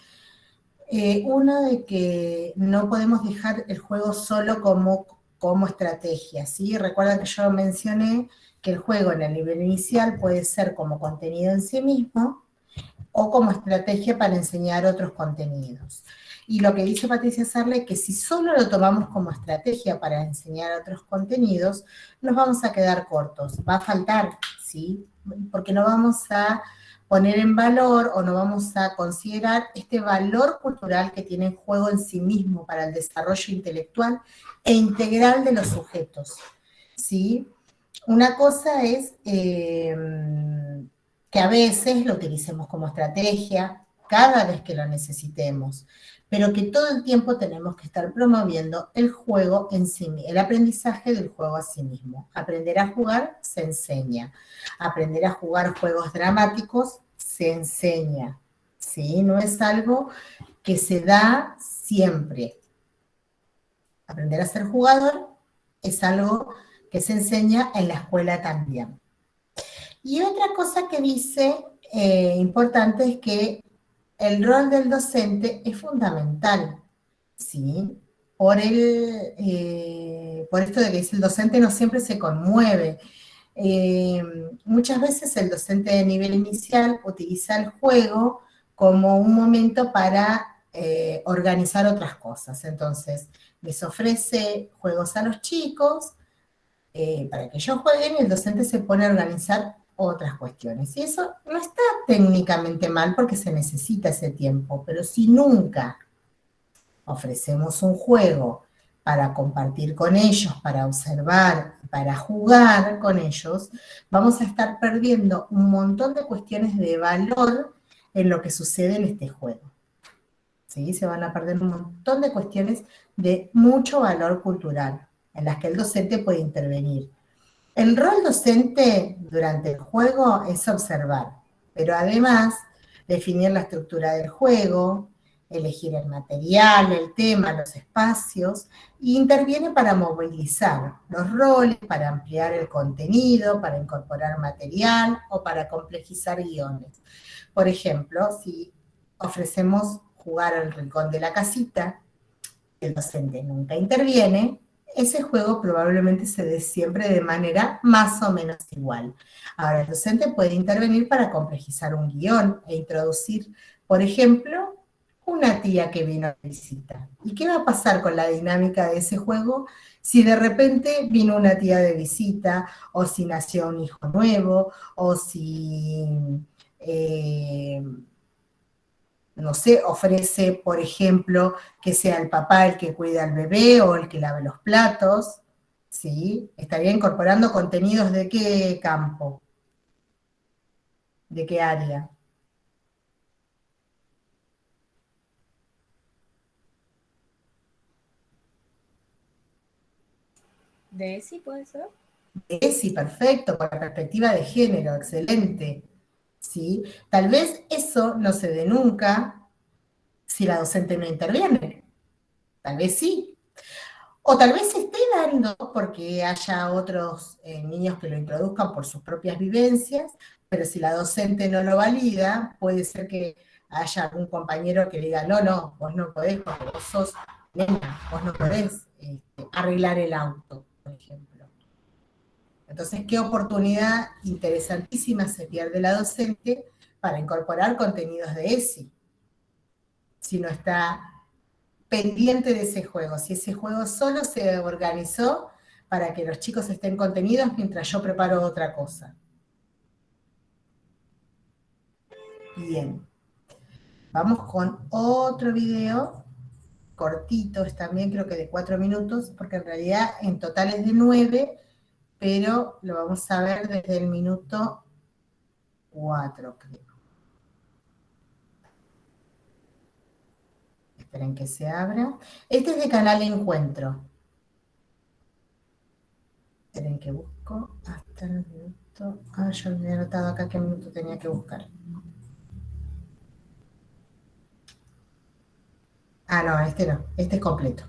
Uno, de que no podemos dejar el juego solo como estrategia, ¿sí? Recuerda que yo mencioné que el juego en el nivel inicial puede ser como contenido en sí mismo o como estrategia para enseñar otros contenidos. Y lo que dice Patricia Sarlé es que si solo lo tomamos como estrategia para enseñar otros contenidos, nos vamos a quedar cortos, va a faltar, ¿sí? Porque no vamos a poner en valor o no vamos a considerar este valor cultural que tiene el juego en sí mismo para el desarrollo intelectual e integral de los sujetos, ¿sí? Una cosa es que a veces lo utilicemos como estrategia, cada vez que lo necesitemos, pero que todo el tiempo tenemos que estar promoviendo el juego en sí, el aprendizaje del juego a sí mismo. Aprender a jugar se enseña. Aprender a jugar juegos dramáticos se enseña, ¿sí? No es algo que se da siempre. Aprender a ser jugador es algo que se enseña en la escuela también. Y otra cosa que dice importante es que el rol del docente es fundamental, ¿sí? Por esto de que dice el docente no siempre se conmueve. Muchas veces el docente de nivel inicial utiliza el juego como un momento para organizar otras cosas. Entonces, les ofrece juegos a los chicos para que ellos jueguen y el docente se pone a organizar otras cuestiones. Y eso no está técnicamente mal porque se necesita ese tiempo, pero si nunca ofrecemos un juego para compartir con ellos, para observar, para jugar con ellos, vamos a estar perdiendo un montón de cuestiones de valor en lo que sucede en este juego. ¿Sí? Se van a perder un montón de cuestiones de mucho valor cultural en las que el docente puede intervenir. El rol docente durante el juego es observar, pero además definir la estructura del juego, elegir el material, el tema, los espacios, e interviene para movilizar los roles, para ampliar el contenido, para incorporar material o para complejizar guiones. Por ejemplo, si ofrecemos jugar al rincón de la casita, el docente nunca interviene, ese juego probablemente se dé siempre de manera más o menos igual. Ahora, el docente puede intervenir para complejizar un guión e introducir, por ejemplo, una tía que vino a visita. ¿Y qué va a pasar con la dinámica de ese juego si de repente vino una tía de visita, o si nació un hijo nuevo, o si, no sé, ofrece, por ejemplo, que sea el papá el que cuida al bebé o el que lave los platos? ¿Sí? Estaría incorporando contenidos de qué campo, de qué área.
¿De ESI puede ser?
Sí, perfecto, con la perspectiva de género, excelente. ¿Sí? Tal vez eso no se dé nunca si la docente no interviene. Tal vez sí. O tal vez se esté dando porque haya otros niños que lo introduzcan por sus propias vivencias, pero si la docente no lo valida, puede ser que haya algún compañero que diga, no, vos no podés, porque vos sos nena, vos no podés arreglar el auto, por ejemplo. Entonces, qué oportunidad interesantísima se pierde la docente para incorporar contenidos de ESI, si no está pendiente de ese juego, si ese juego solo se organizó para que los chicos estén contenidos mientras yo preparo otra cosa. Bien. Vamos con otro video, cortito, es también creo que de 4 minutos, porque en realidad en total es de 9, pero lo vamos a ver desde el minuto 4, creo. Esperen que se abra. Este es de Canal Encuentro. Esperen que busco hasta el minuto. Ah, yo me he anotado acá qué minuto tenía que buscar. Ah, no, este no. Este es completo.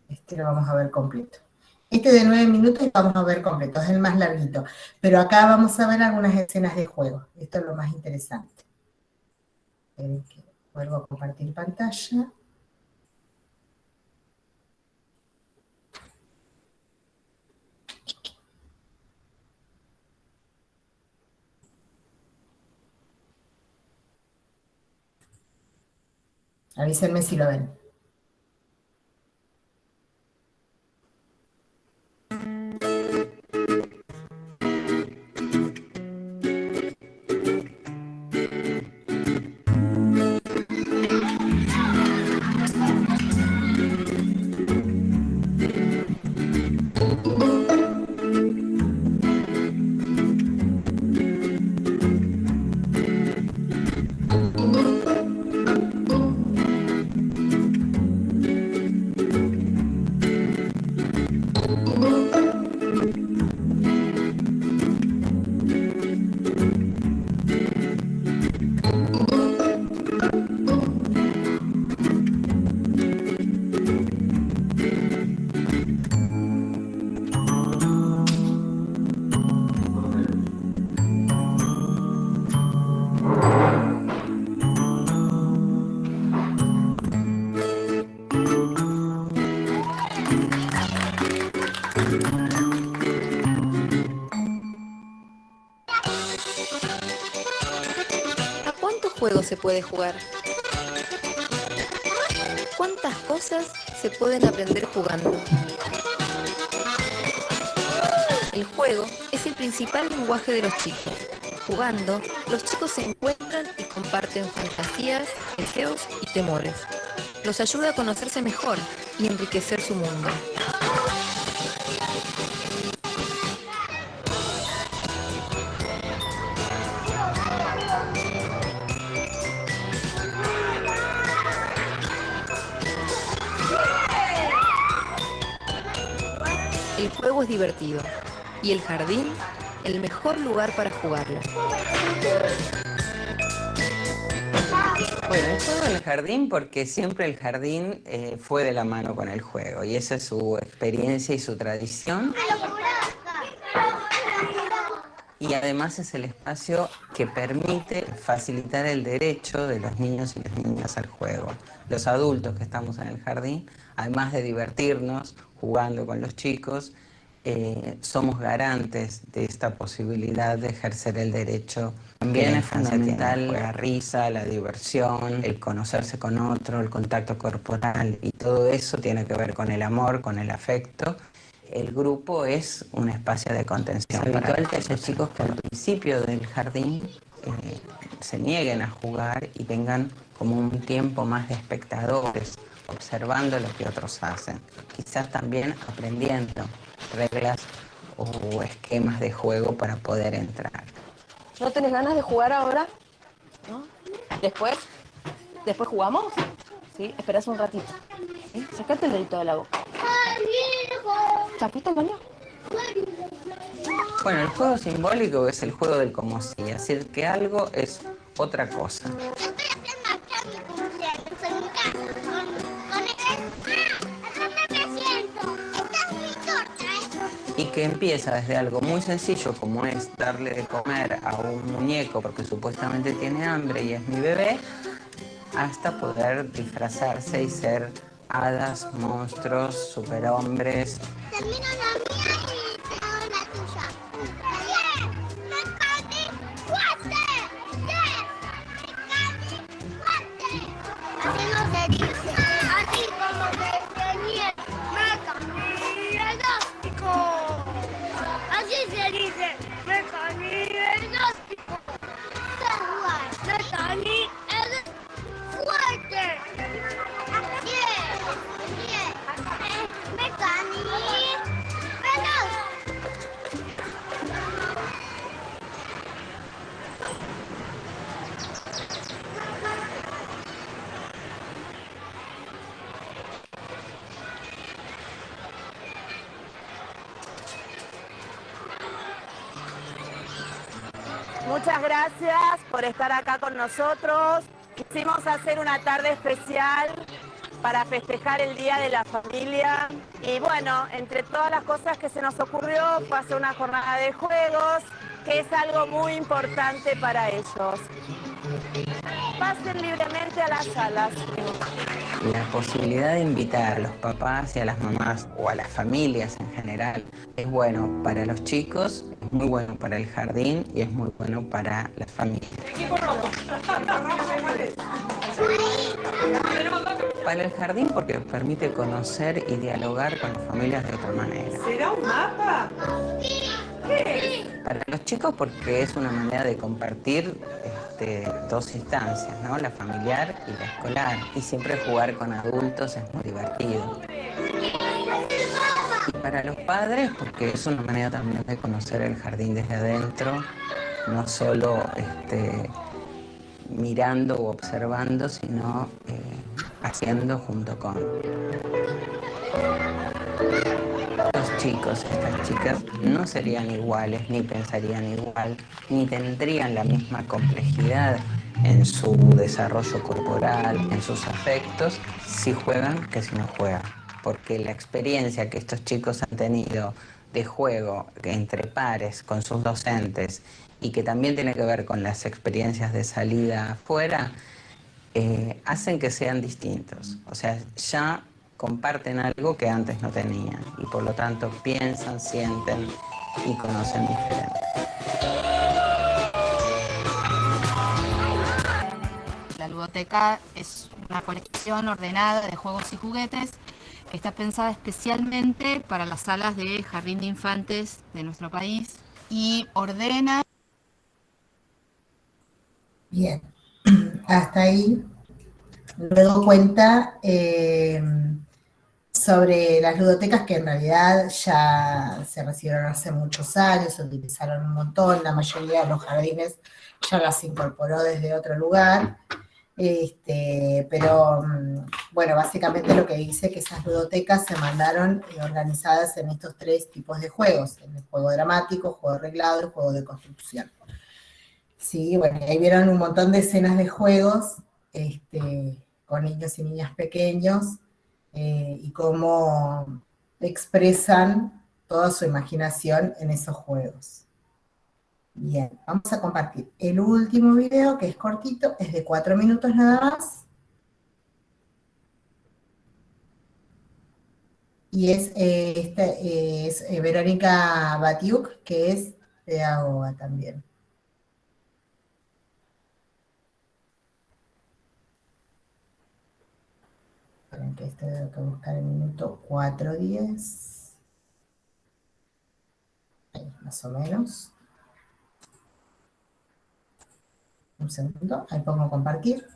Este lo vamos a ver completo. Este de 9 minutos lo vamos a ver completo, es el más larguito. Pero acá vamos a ver algunas escenas de juego. Esto es lo más interesante. Esperen que vuelvo a compartir pantalla. Avísenme si lo ven.
juegos se puede jugar? ¿Cuántas cosas se pueden aprender jugando? El juego es el principal lenguaje de los chicos. Jugando, los chicos se encuentran y comparten fantasías, deseos y temores. Los ayuda a conocerse mejor y enriquecer su mundo. El juego es divertido y el jardín, el mejor lugar para jugarlo.
Bueno, el juego en el jardín porque siempre el jardín fue de la mano con el juego y esa es su experiencia y su tradición. Y además es el espacio que permite facilitar el derecho de los niños y las niñas al juego. Los adultos que estamos en el jardín, además de divertirnos jugando con los chicos, somos garantes de esta posibilidad de ejercer el derecho. También es fundamental la risa, la diversión, el conocerse con otro, el contacto corporal, y todo eso tiene que ver con el amor, con el afecto. El grupo es un espacio de contención. Es habitual que haya chicos que al principio del jardín se nieguen a jugar y tengan como un tiempo más de espectadores, observando lo que otros hacen. Quizás también aprendiendo reglas o esquemas de juego para poder entrar.
¿No tenés ganas de jugar ahora? ¿No? ¿Después? ¿Después jugamos? Sí, esperás un ratito. ¿Sí? Sacate el dedito de la boca. ¿Ya fuiste al baño?
Bueno, el juego simbólico es el juego del como si, decir que algo es otra cosa. Y que empieza desde algo muy sencillo como es darle de comer a un muñeco porque supuestamente tiene hambre y es mi bebé, hasta poder disfrazarse y ser hadas, monstruos, superhombres.
Termino la mía y te hago la tuya. ¡Bien! ¡Mecani fuerte! ¡Bien! ¡Mecani fuerte! Así no se dice. Así como se tenía Mecani elástico. Así se dice. Mecani elástico. Mecani es fuerte.
Muchas gracias por estar acá con nosotros. Quisimos hacer una tarde especial para festejar el Día de la Familia. Y bueno, entre todas las cosas que se nos ocurrió fue hacer una jornada de juegos, que es algo muy importante para ellos. Pasen libremente a las salas.
La posibilidad de invitar a los papás y a las mamás o a las familias en general es bueno para los chicos, es muy bueno para el jardín y es muy bueno para las familias. Para el jardín porque permite conocer y dialogar con las familias de otra manera.
¿Será un mapa? ¿Qué?
Para los chicos porque es una manera de compartir dos instancias, ¿no? La familiar y la escolar. Y siempre jugar con adultos es muy divertido. Y para los padres porque es una manera también de conocer el jardín desde adentro, no solo mirando o observando, sino haciendo junto con. Los chicos, estas chicas, no serían iguales, ni pensarían igual, ni tendrían la misma complejidad en su desarrollo corporal, en sus afectos, si juegan que si no juegan. Porque la experiencia que estos chicos han tenido de juego entre pares con sus docentes y que también tiene que ver con las experiencias de salida afuera, hacen que sean distintos. O sea, ya comparten algo que antes no tenían y por lo tanto piensan, sienten y conocen diferente.
ludoteca es una colección ordenada de juegos y juguetes que está pensada especialmente para las salas de jardín de infantes de nuestro país y ordena.
Bien, hasta ahí. Luego cuenta sobre las ludotecas que en realidad ya se recibieron hace muchos años, se utilizaron un montón, la mayoría de los jardines ya las incorporó desde otro lugar, pero bueno, básicamente lo que dice que esas ludotecas se mandaron organizadas en estos 3 tipos de juegos, en el juego dramático, juego arreglado y juego de construcción. Sí, bueno, ahí vieron un montón de escenas de juegos, con niños y niñas pequeños, y cómo expresan toda su imaginación en esos juegos. Bien, vamos a compartir el último video, que es cortito, es de 4 minutos nada más. Y es Verónica Batiuk, que es pedagoga también. Esperen que esto tengo que buscar el minuto 4:10. Ahí, más o menos. Un segundo, ahí pongo compartir.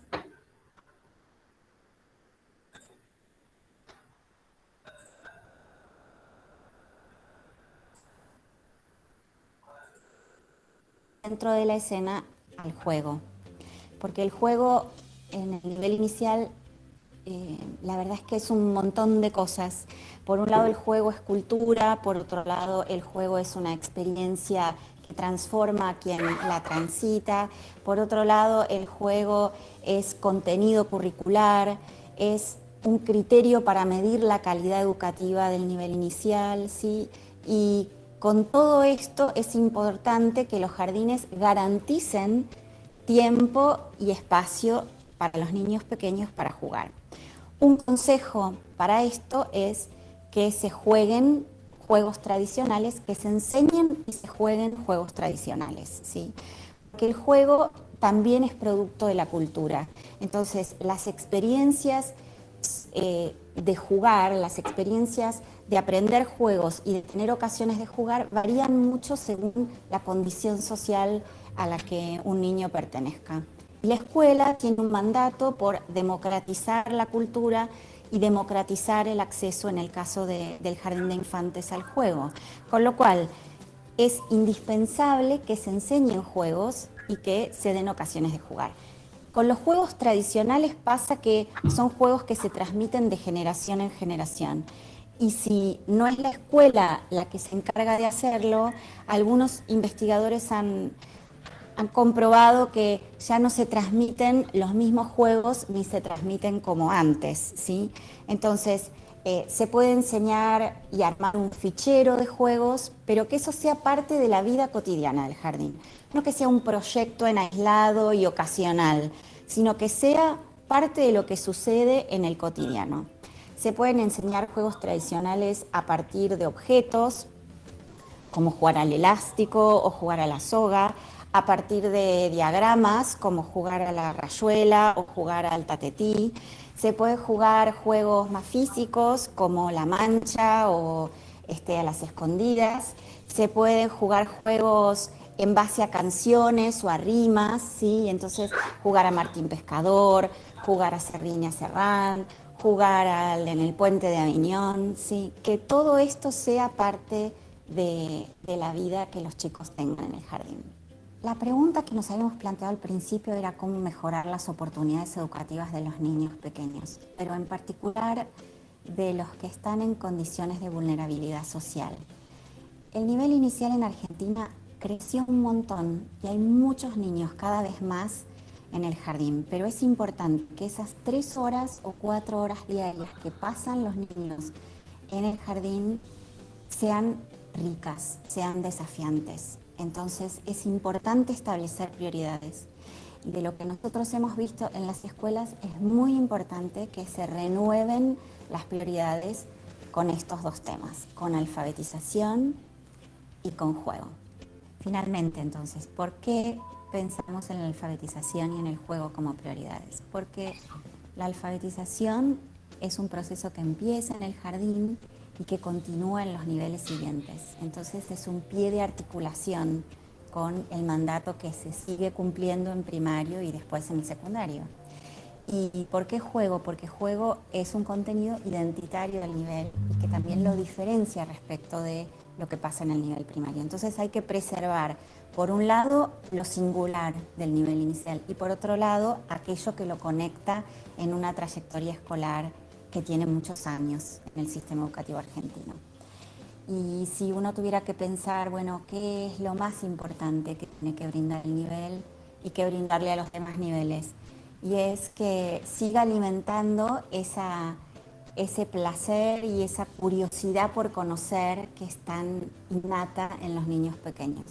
Dentro de la escena al juego, porque el juego en el nivel inicial la verdad es que es un montón de cosas. Por un lado el juego es cultura, por otro lado el juego es una experiencia que transforma a quien la transita, por otro lado el juego es contenido curricular, es un criterio para medir la calidad educativa del nivel inicial, ¿sí? Y con todo esto es importante que los jardines garanticen tiempo y espacio para los niños pequeños para jugar. Un consejo para esto es que se jueguen juegos tradicionales, que se enseñen y se jueguen juegos tradicionales, ¿sí? Porque el juego también es producto de la cultura. Entonces, las experiencias de jugar, las experiencias de aprender juegos y de tener ocasiones de jugar varían mucho según la condición social a la que un niño pertenezca. La escuela tiene un mandato por democratizar la cultura y democratizar el acceso, en el caso del jardín de infantes, al juego. Con lo cual, es indispensable que se enseñen juegos y que se den ocasiones de jugar. Con los juegos tradicionales pasa que son juegos que se transmiten de generación en generación. Y si no es la escuela la que se encarga de hacerlo, algunos investigadores han comprobado que ya no se transmiten los mismos juegos ni se transmiten como antes, ¿sí? Entonces, se puede enseñar y armar un fichero de juegos, pero que eso sea parte de la vida cotidiana del jardín. No que sea un proyecto en aislado y ocasional, sino que sea parte de lo que sucede en el cotidiano. Se pueden enseñar juegos tradicionales a partir de objetos, como jugar al elástico o jugar a la soga, a partir de diagramas, como jugar a la rayuela o jugar al tatetí. Se puede jugar juegos más físicos, como la mancha o a las escondidas. Se pueden jugar juegos en base a canciones o a rimas, ¿sí? Entonces, jugar a Martín Pescador, jugar a Serrín y a Serrán, jugar en el puente de Aviñón, ¿sí? Que todo esto sea parte de la vida que los chicos tengan en el jardín. La pregunta que nos habíamos planteado al principio era cómo mejorar las oportunidades educativas de los niños pequeños, pero en particular de los que están en condiciones de vulnerabilidad social. El nivel inicial en Argentina creció un montón y hay muchos niños cada vez más en el jardín, pero es importante que esas 3 horas o 4 horas diarias que pasan los niños en el jardín sean ricas, sean desafiantes. Entonces es importante establecer prioridades. De lo que nosotros hemos visto en las escuelas es muy importante que se renueven las prioridades con estos 2 temas, con alfabetización y con juego. Finalmente, entonces, ¿por qué pensamos en la alfabetización y en el juego como prioridades, porque la alfabetización es un proceso que empieza en el jardín y que continúa en los niveles siguientes. Entonces es un pie de articulación con el mandato que se sigue cumpliendo en primario y después en el secundario. ¿Y por qué juego? Porque juego es un contenido identitario del nivel y que también lo diferencia respecto de lo que pasa en el nivel primario. Entonces hay que preservar, por un lado, lo singular del nivel inicial y por otro lado, aquello que lo conecta en una trayectoria escolar que tiene muchos años en el sistema educativo argentino. Y si uno tuviera que pensar, bueno, ¿qué es lo más importante que tiene que brindar el nivel y que brindarle a los demás niveles? Y es que siga alimentando ese placer y esa curiosidad por conocer que es tan innata en los niños pequeños,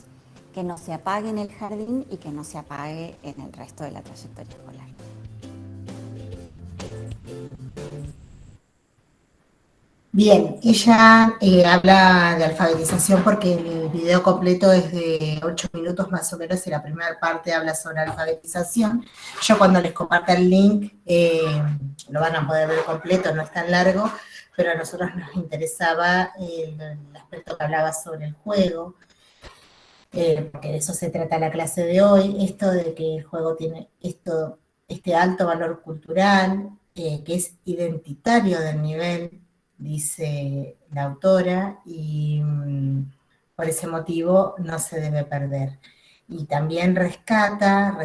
que no se apague en el jardín y que no se apague en el resto de la trayectoria escolar.
Bien, ella habla de alfabetización porque el video completo es de 8 minutos más o menos y la primera parte habla sobre alfabetización. Yo cuando les comparta el link lo van a poder ver completo, no es tan largo, pero a nosotros nos interesaba el aspecto que hablaba sobre el juego, porque de eso se trata la clase de hoy, esto de que el juego tiene este alto valor cultural, que es identitario del nivel, dice la autora, y por ese motivo no se debe perder. Y también resalta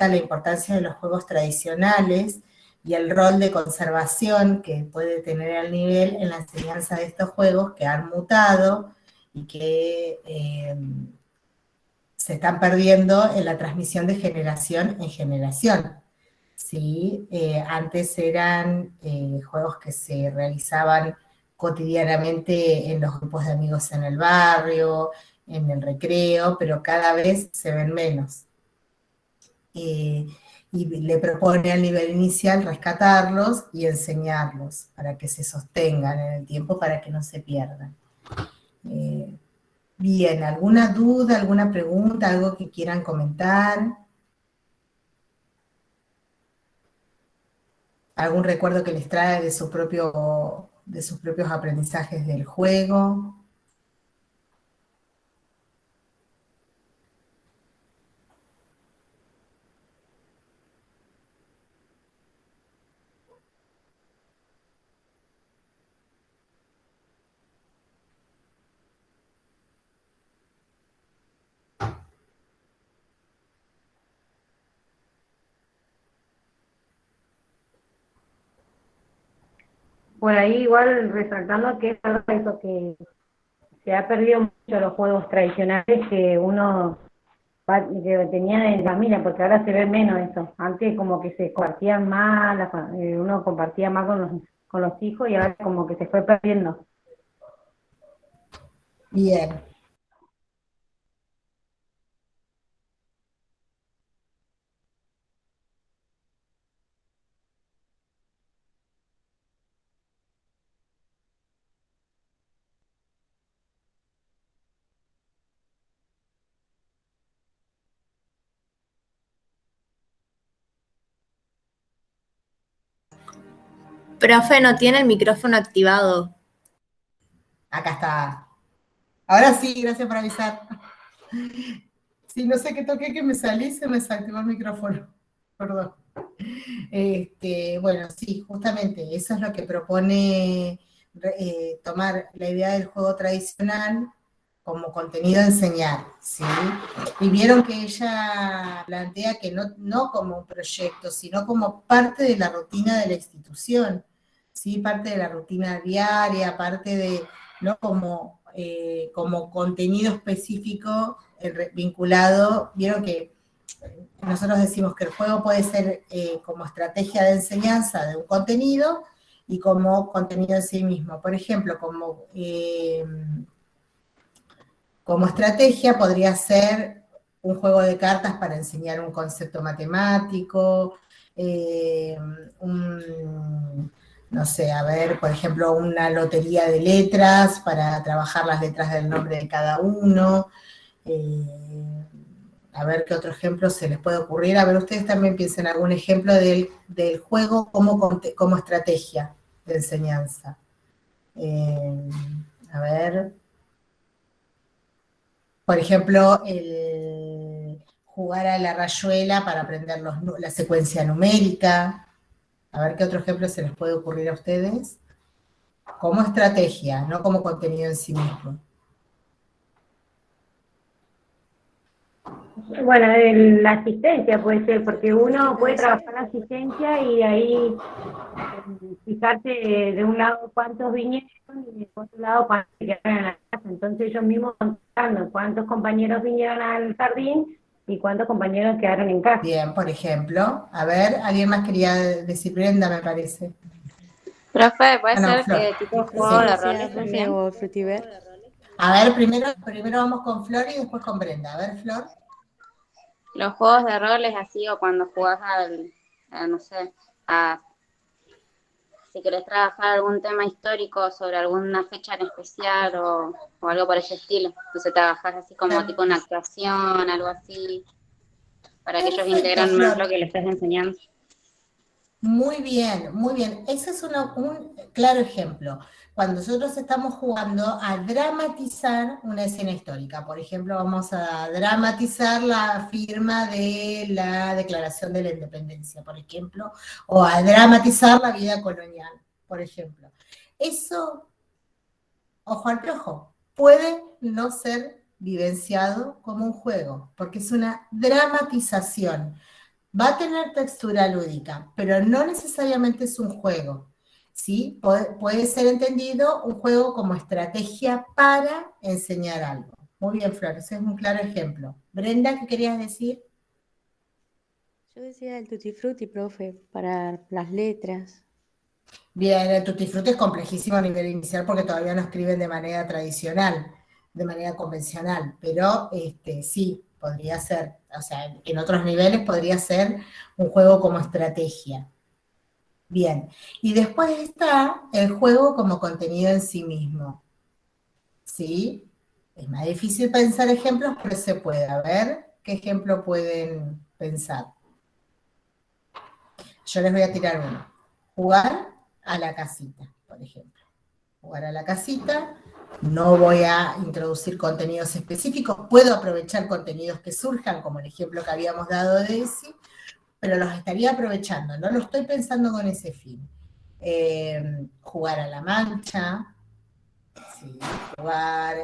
la importancia de los juegos tradicionales y el rol de conservación que puede tener el nivel en la enseñanza de estos juegos que han mutado y que se están perdiendo en la transmisión de generación en generación. ¿Sí? Antes eran juegos que se realizaban cotidianamente en los grupos de amigos en el barrio, en el recreo, pero cada vez se ven menos. Y le propone al nivel inicial rescatarlos y enseñarlos para que se sostengan en el tiempo, para que no se pierdan. Bien, ¿alguna duda, alguna pregunta, algo que quieran comentar? ¿Algún recuerdo que les trae de sus propios aprendizajes del juego?
Por ahí igual resaltando que es algo eso que se ha perdido mucho los juegos tradicionales que uno que tenía en familia, porque ahora se ve menos eso. Antes como que se compartían más, uno compartía más con los hijos y ahora como que se fue perdiendo.
Bien.
Profe, no tiene el micrófono activado.
Acá está. Ahora sí, gracias por avisar. Sí, no sé qué toqué, que me salí, se me desactivó el micrófono. Perdón. Bueno, sí, justamente, eso es lo que propone tomar la idea del juego tradicional como contenido a enseñar, ¿sí? Y vieron que ella plantea que no como un proyecto, sino como parte de la rutina de la institución, ¿sí? Parte de la rutina diaria, parte de, no como contenido específico vinculado. Vieron que nosotros decimos que el juego puede ser como estrategia de enseñanza de un contenido y como contenido en sí mismo. Por ejemplo, como estrategia podría ser un juego de cartas para enseñar un concepto matemático, no sé, a ver, por ejemplo, una lotería de letras para trabajar las letras del nombre de cada uno. A ver qué otro ejemplo se les puede ocurrir. A ver, ustedes también piensen en algún ejemplo del juego como estrategia de enseñanza. A ver. Por ejemplo, el jugar a la rayuela para aprender la secuencia numérica. A ver qué otro ejemplo se les puede ocurrir a ustedes. Como estrategia, no como contenido en sí mismo.
Bueno, la asistencia puede ser, porque uno puede trabajar la asistencia y de ahí fijarse de un lado cuántos vinieron y de otro lado cuántos quedaron en la casa. Entonces ellos mismos van contando cuántos compañeros vinieron al jardín y cuántos compañeros quedaron en casa.
Bien, por ejemplo. A ver, alguien más quería decir, Brenda, me parece.
Profe, ¿puede
Ah, no,
ser
Flor.
que tipo juego de roles también?
A ver, primero vamos con Flor y después con Brenda. A ver, Flor.
Los juegos de roles así, o cuando jugás no sé, si querés trabajar algún tema histórico sobre alguna fecha en especial o algo por ese estilo. Entonces trabajás así como tipo una actuación, algo así, para que ellos integran más lo que les estás enseñando.
Muy bien, muy bien. Ese es un claro ejemplo. Cuando nosotros estamos jugando a dramatizar una escena histórica, por ejemplo, vamos a dramatizar la firma de la Declaración de la Independencia, por ejemplo, o a dramatizar la vida colonial, por ejemplo. Eso, ojo al piojo, puede no ser vivenciado como un juego, porque es una dramatización. Va a tener textura lúdica, pero no necesariamente es un juego, ¿sí? Puede ser entendido un juego como estrategia para enseñar algo. Muy bien, Flor, ese es un claro ejemplo. Brenda, ¿qué querías decir?
Yo decía el Tutti Frutti, profe, para las letras.
Bien, el Tutti Frutti es complejísimo a nivel inicial porque todavía no escriben de manera tradicional, de manera convencional, pero sí, podría ser, o sea, en otros niveles podría ser un juego como estrategia. Bien, y después está el juego como contenido en sí mismo, ¿sí? Es más difícil pensar ejemplos, pero se puede. A ver, ¿qué ejemplo pueden pensar? Yo les voy a tirar uno. Jugar a la casita, por ejemplo. Jugar a la casita, no voy a introducir contenidos específicos, puedo aprovechar contenidos que surjan, como el ejemplo que habíamos dado de Daisy, pero los estaría aprovechando, no lo estoy pensando con ese fin. Jugar a la mancha, ¿sí? Jugar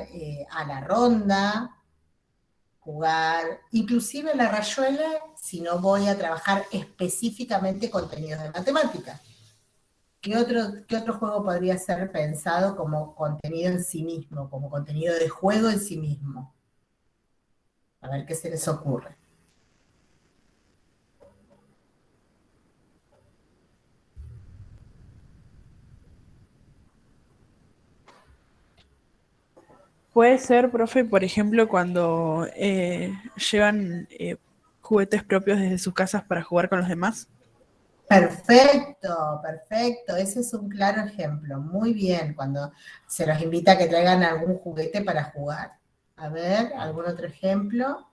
a la ronda, jugar inclusive a la rayuela, si no voy a trabajar específicamente contenidos de matemáticas. ¿Qué otro juego podría ser pensado como contenido en sí mismo, como contenido de juego en sí mismo? A ver qué se les ocurre.
Puede ser, profe, por ejemplo, cuando llevan juguetes propios desde sus casas para jugar con los demás.
Perfecto, perfecto. Ese es un claro ejemplo. Muy bien, cuando se los invita a que traigan algún juguete para jugar. A ver, ¿algún otro ejemplo?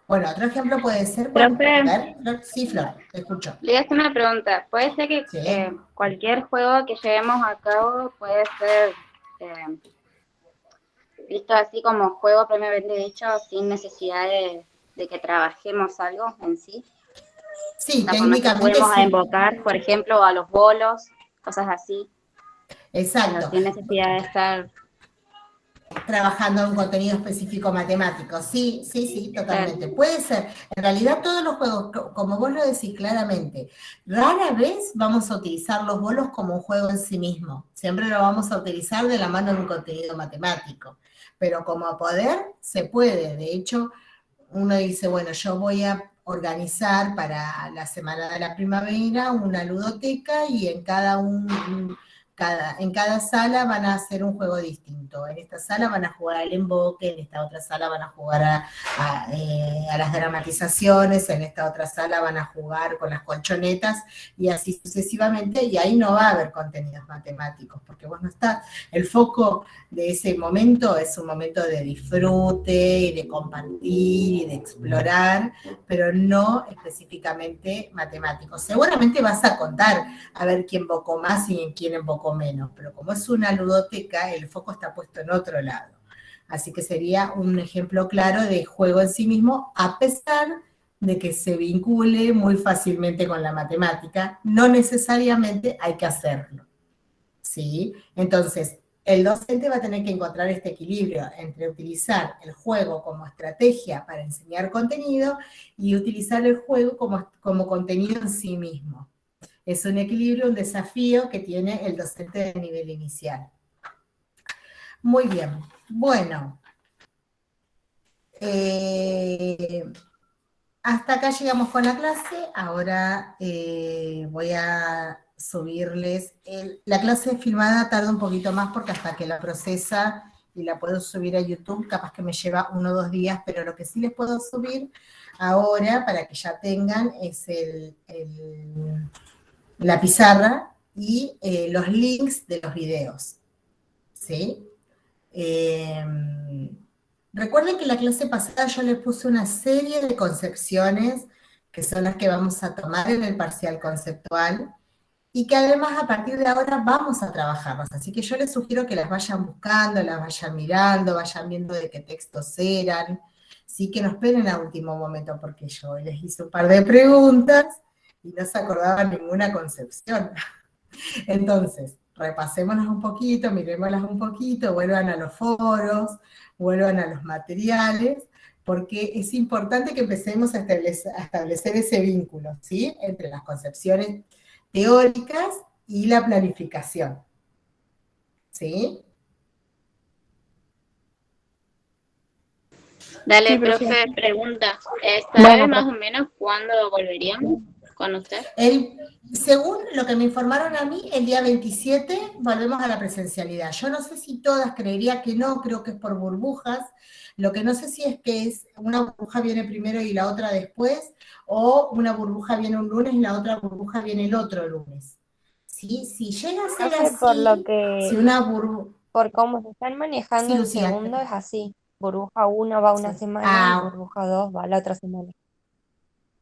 Bueno, otro ejemplo puede ser...
Profe.
A ver, Flor, sí, Flor, te escucho.
Le voy a hacer una pregunta. ¿Puede ser que cualquier juego que llevemos a cabo puede ser visto así como juego propiamente dicho, sin necesidad de que trabajemos algo en sí?
Sí,
técnicamente podemos invocar, por ejemplo, a los bolos, cosas así.
Exacto.
Sin necesidad de estar
trabajando en un contenido específico matemático. Sí, totalmente. Puede ser. En realidad todos los juegos, como vos lo decís claramente, rara vez vamos a utilizar los bolos como un juego en sí mismo. Siempre lo vamos a utilizar de la mano de un contenido matemático. Pero como poder, se puede. De hecho, uno dice, bueno, yo voy a organizar para la Semana de la Primavera una ludoteca y en cada En cada sala van a hacer un juego distinto. En esta sala van a jugar al emboque, en esta otra sala van a jugar a las dramatizaciones, en esta otra sala van a jugar con las colchonetas, y así sucesivamente, y ahí no va a haber contenidos matemáticos, porque vos no estás, el foco de ese momento es un momento de disfrute, y de compartir, y de explorar, pero no específicamente matemáticos. Seguramente vas a contar a ver quién invocó más y en quién invocó menos, pero como es una ludoteca, el foco está puesto en otro lado. Así que sería un ejemplo claro de juego en sí mismo, a pesar de que se vincule muy fácilmente con la matemática, no necesariamente hay que hacerlo, ¿sí? Entonces, el docente va a tener que encontrar este equilibrio entre utilizar el juego como estrategia para enseñar contenido y utilizar el juego como contenido en sí mismo. Es un equilibrio, un desafío que tiene el docente de nivel inicial. Muy bien, bueno. Hasta acá llegamos con la clase. Ahora voy a subirles. La clase filmada tarda un poquito más porque hasta que la procesa y la puedo subir a YouTube, capaz que me lleva 1 o 2 días, pero lo que sí les puedo subir ahora, para que ya tengan, es la pizarra y los links de los videos, ¿sí? Recuerden que en la clase pasada yo les puse una serie de concepciones que son las que vamos a tomar en el parcial conceptual y que además a partir de ahora vamos a trabajarlas. Así que yo les sugiero que las vayan buscando, las vayan mirando, vayan viendo de qué textos eran, sí, que no esperen a último momento, porque yo les hice un par de preguntas y no se acordaban ninguna concepción. Entonces, repasémoslas un poquito, miremoslas un poquito, vuelvan a los foros, vuelvan a los materiales, porque es importante que empecemos a establecer ese vínculo, ¿sí? Entre las concepciones teóricas y la planificación, ¿sí?
Dale,
Sí,
profe, pregunta.
Bueno,
¿Sabe más o menos cuándo volveríamos con usted?
Según lo que me informaron a mí, el día 27 volvemos a la presencialidad. Yo no sé si todas, creería que no, creo que es por burbujas. Lo que no sé si es que una burbuja viene primero y la otra después, o una burbuja viene un lunes y la otra burbuja viene el otro lunes. ¿Sí? Si llega a ser
Profe,
así,
por lo que,
si una burbuja...
por cómo se están manejando
Sí,
en
Lucía.
segundo, es así. Burbuja 1 va una
Sí.
semana y burbuja 2 va la otra semana.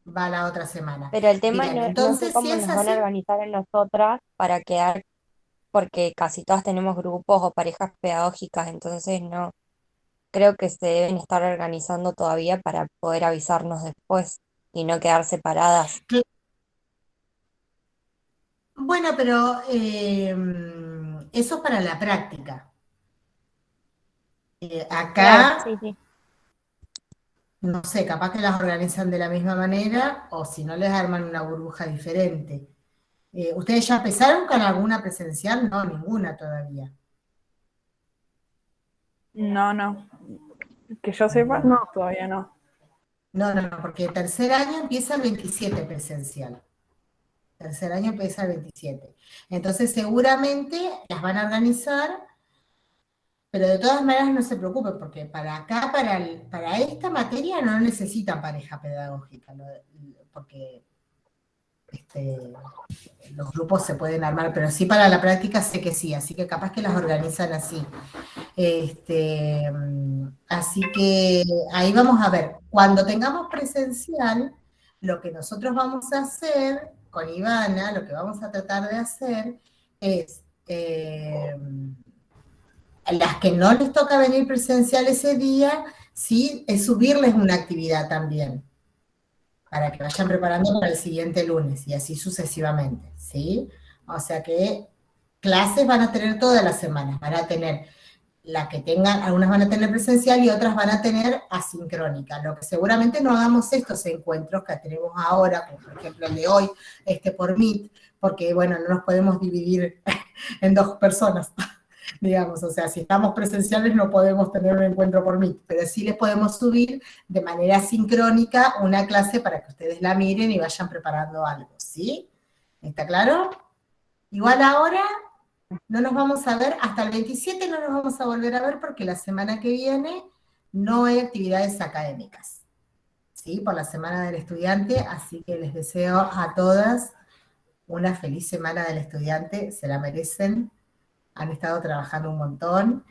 Va la otra semana.
Pero el tema
Bien,
no sé
entonces si
cómo
es
nos van a
así,
organizar a nosotras para quedar, porque casi todas tenemos grupos o parejas pedagógicas, entonces no, creo que se deben estar organizando todavía para poder avisarnos después y no quedar separadas.
bueno, pero eso es para la práctica. Acá,
Claro, sí, sí.
no sé, capaz que las organizan de la misma manera, o si no les arman una burbuja diferente. ¿Ustedes ya empezaron con alguna presencial? No, ninguna todavía.
No. Que yo sepa, todavía no.
No, porque el tercer año empieza el 27 presencial. Tercer año empieza el 27. Entonces seguramente las van a organizar, pero de todas maneras no se preocupen, porque para acá, para esta materia no necesitan pareja pedagógica, porque los grupos se pueden armar, pero sí para la práctica sé que sí, así que capaz que las organizan así. Así que ahí vamos a ver, cuando tengamos presencial, lo que nosotros vamos a hacer con Ivana, lo que vamos a tratar de hacer es, las que no les toca venir presencial ese día, sí, es subirles una actividad también, para que vayan preparando para el siguiente lunes, y así sucesivamente, ¿sí? O sea que clases van a tener todas las semanas, van a tener la que tengan, algunas van a tener presencial y otras van a tener asincrónica. Lo que seguramente no hagamos estos encuentros que tenemos ahora, como por ejemplo el de hoy, por Meet, porque bueno, no nos podemos dividir en 2 personas, digamos, o sea, si estamos presenciales no podemos tener un encuentro por Meet, pero sí les podemos subir de manera sincrónica una clase para que ustedes la miren y vayan preparando algo, ¿sí? ¿Está claro? Igual ahora no nos vamos a ver, hasta el 27 no nos vamos a volver a ver porque la semana que viene no hay actividades académicas, ¿sí? Por la Semana del Estudiante, así que les deseo a todas una feliz Semana del Estudiante, se la merecen, han estado trabajando un montón,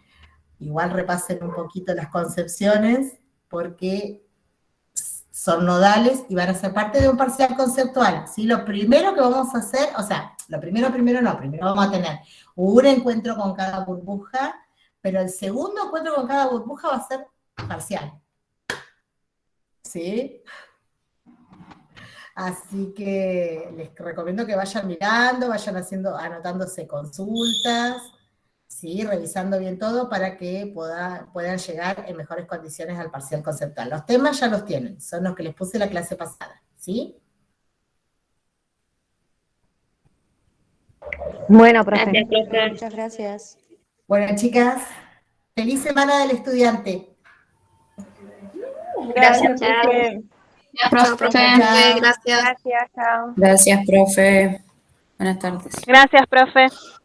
igual repasen un poquito las concepciones, porque son nodales y van a ser parte de un parcial conceptual, ¿sí? Lo primero que vamos a hacer, o sea, primero vamos a tener un encuentro con cada burbuja, pero el segundo encuentro con cada burbuja va a ser parcial, ¿sí? Así que les recomiendo que vayan mirando, vayan anotándose consultas, ¿sí? Revisando bien todo para que puedan llegar en mejores condiciones al parcial conceptual. Los temas ya los tienen, son los que les puse la clase pasada, ¿sí?
Bueno, profe.
Gracias, profe.
Muchas gracias.
Bueno, chicas, feliz Semana del Estudiante.
Gracias,
Chao.
profe.
Gracias, profe.
Chao.
Gracias.
Gracias, chao.
Gracias, profe. Buenas tardes.
Gracias, profe.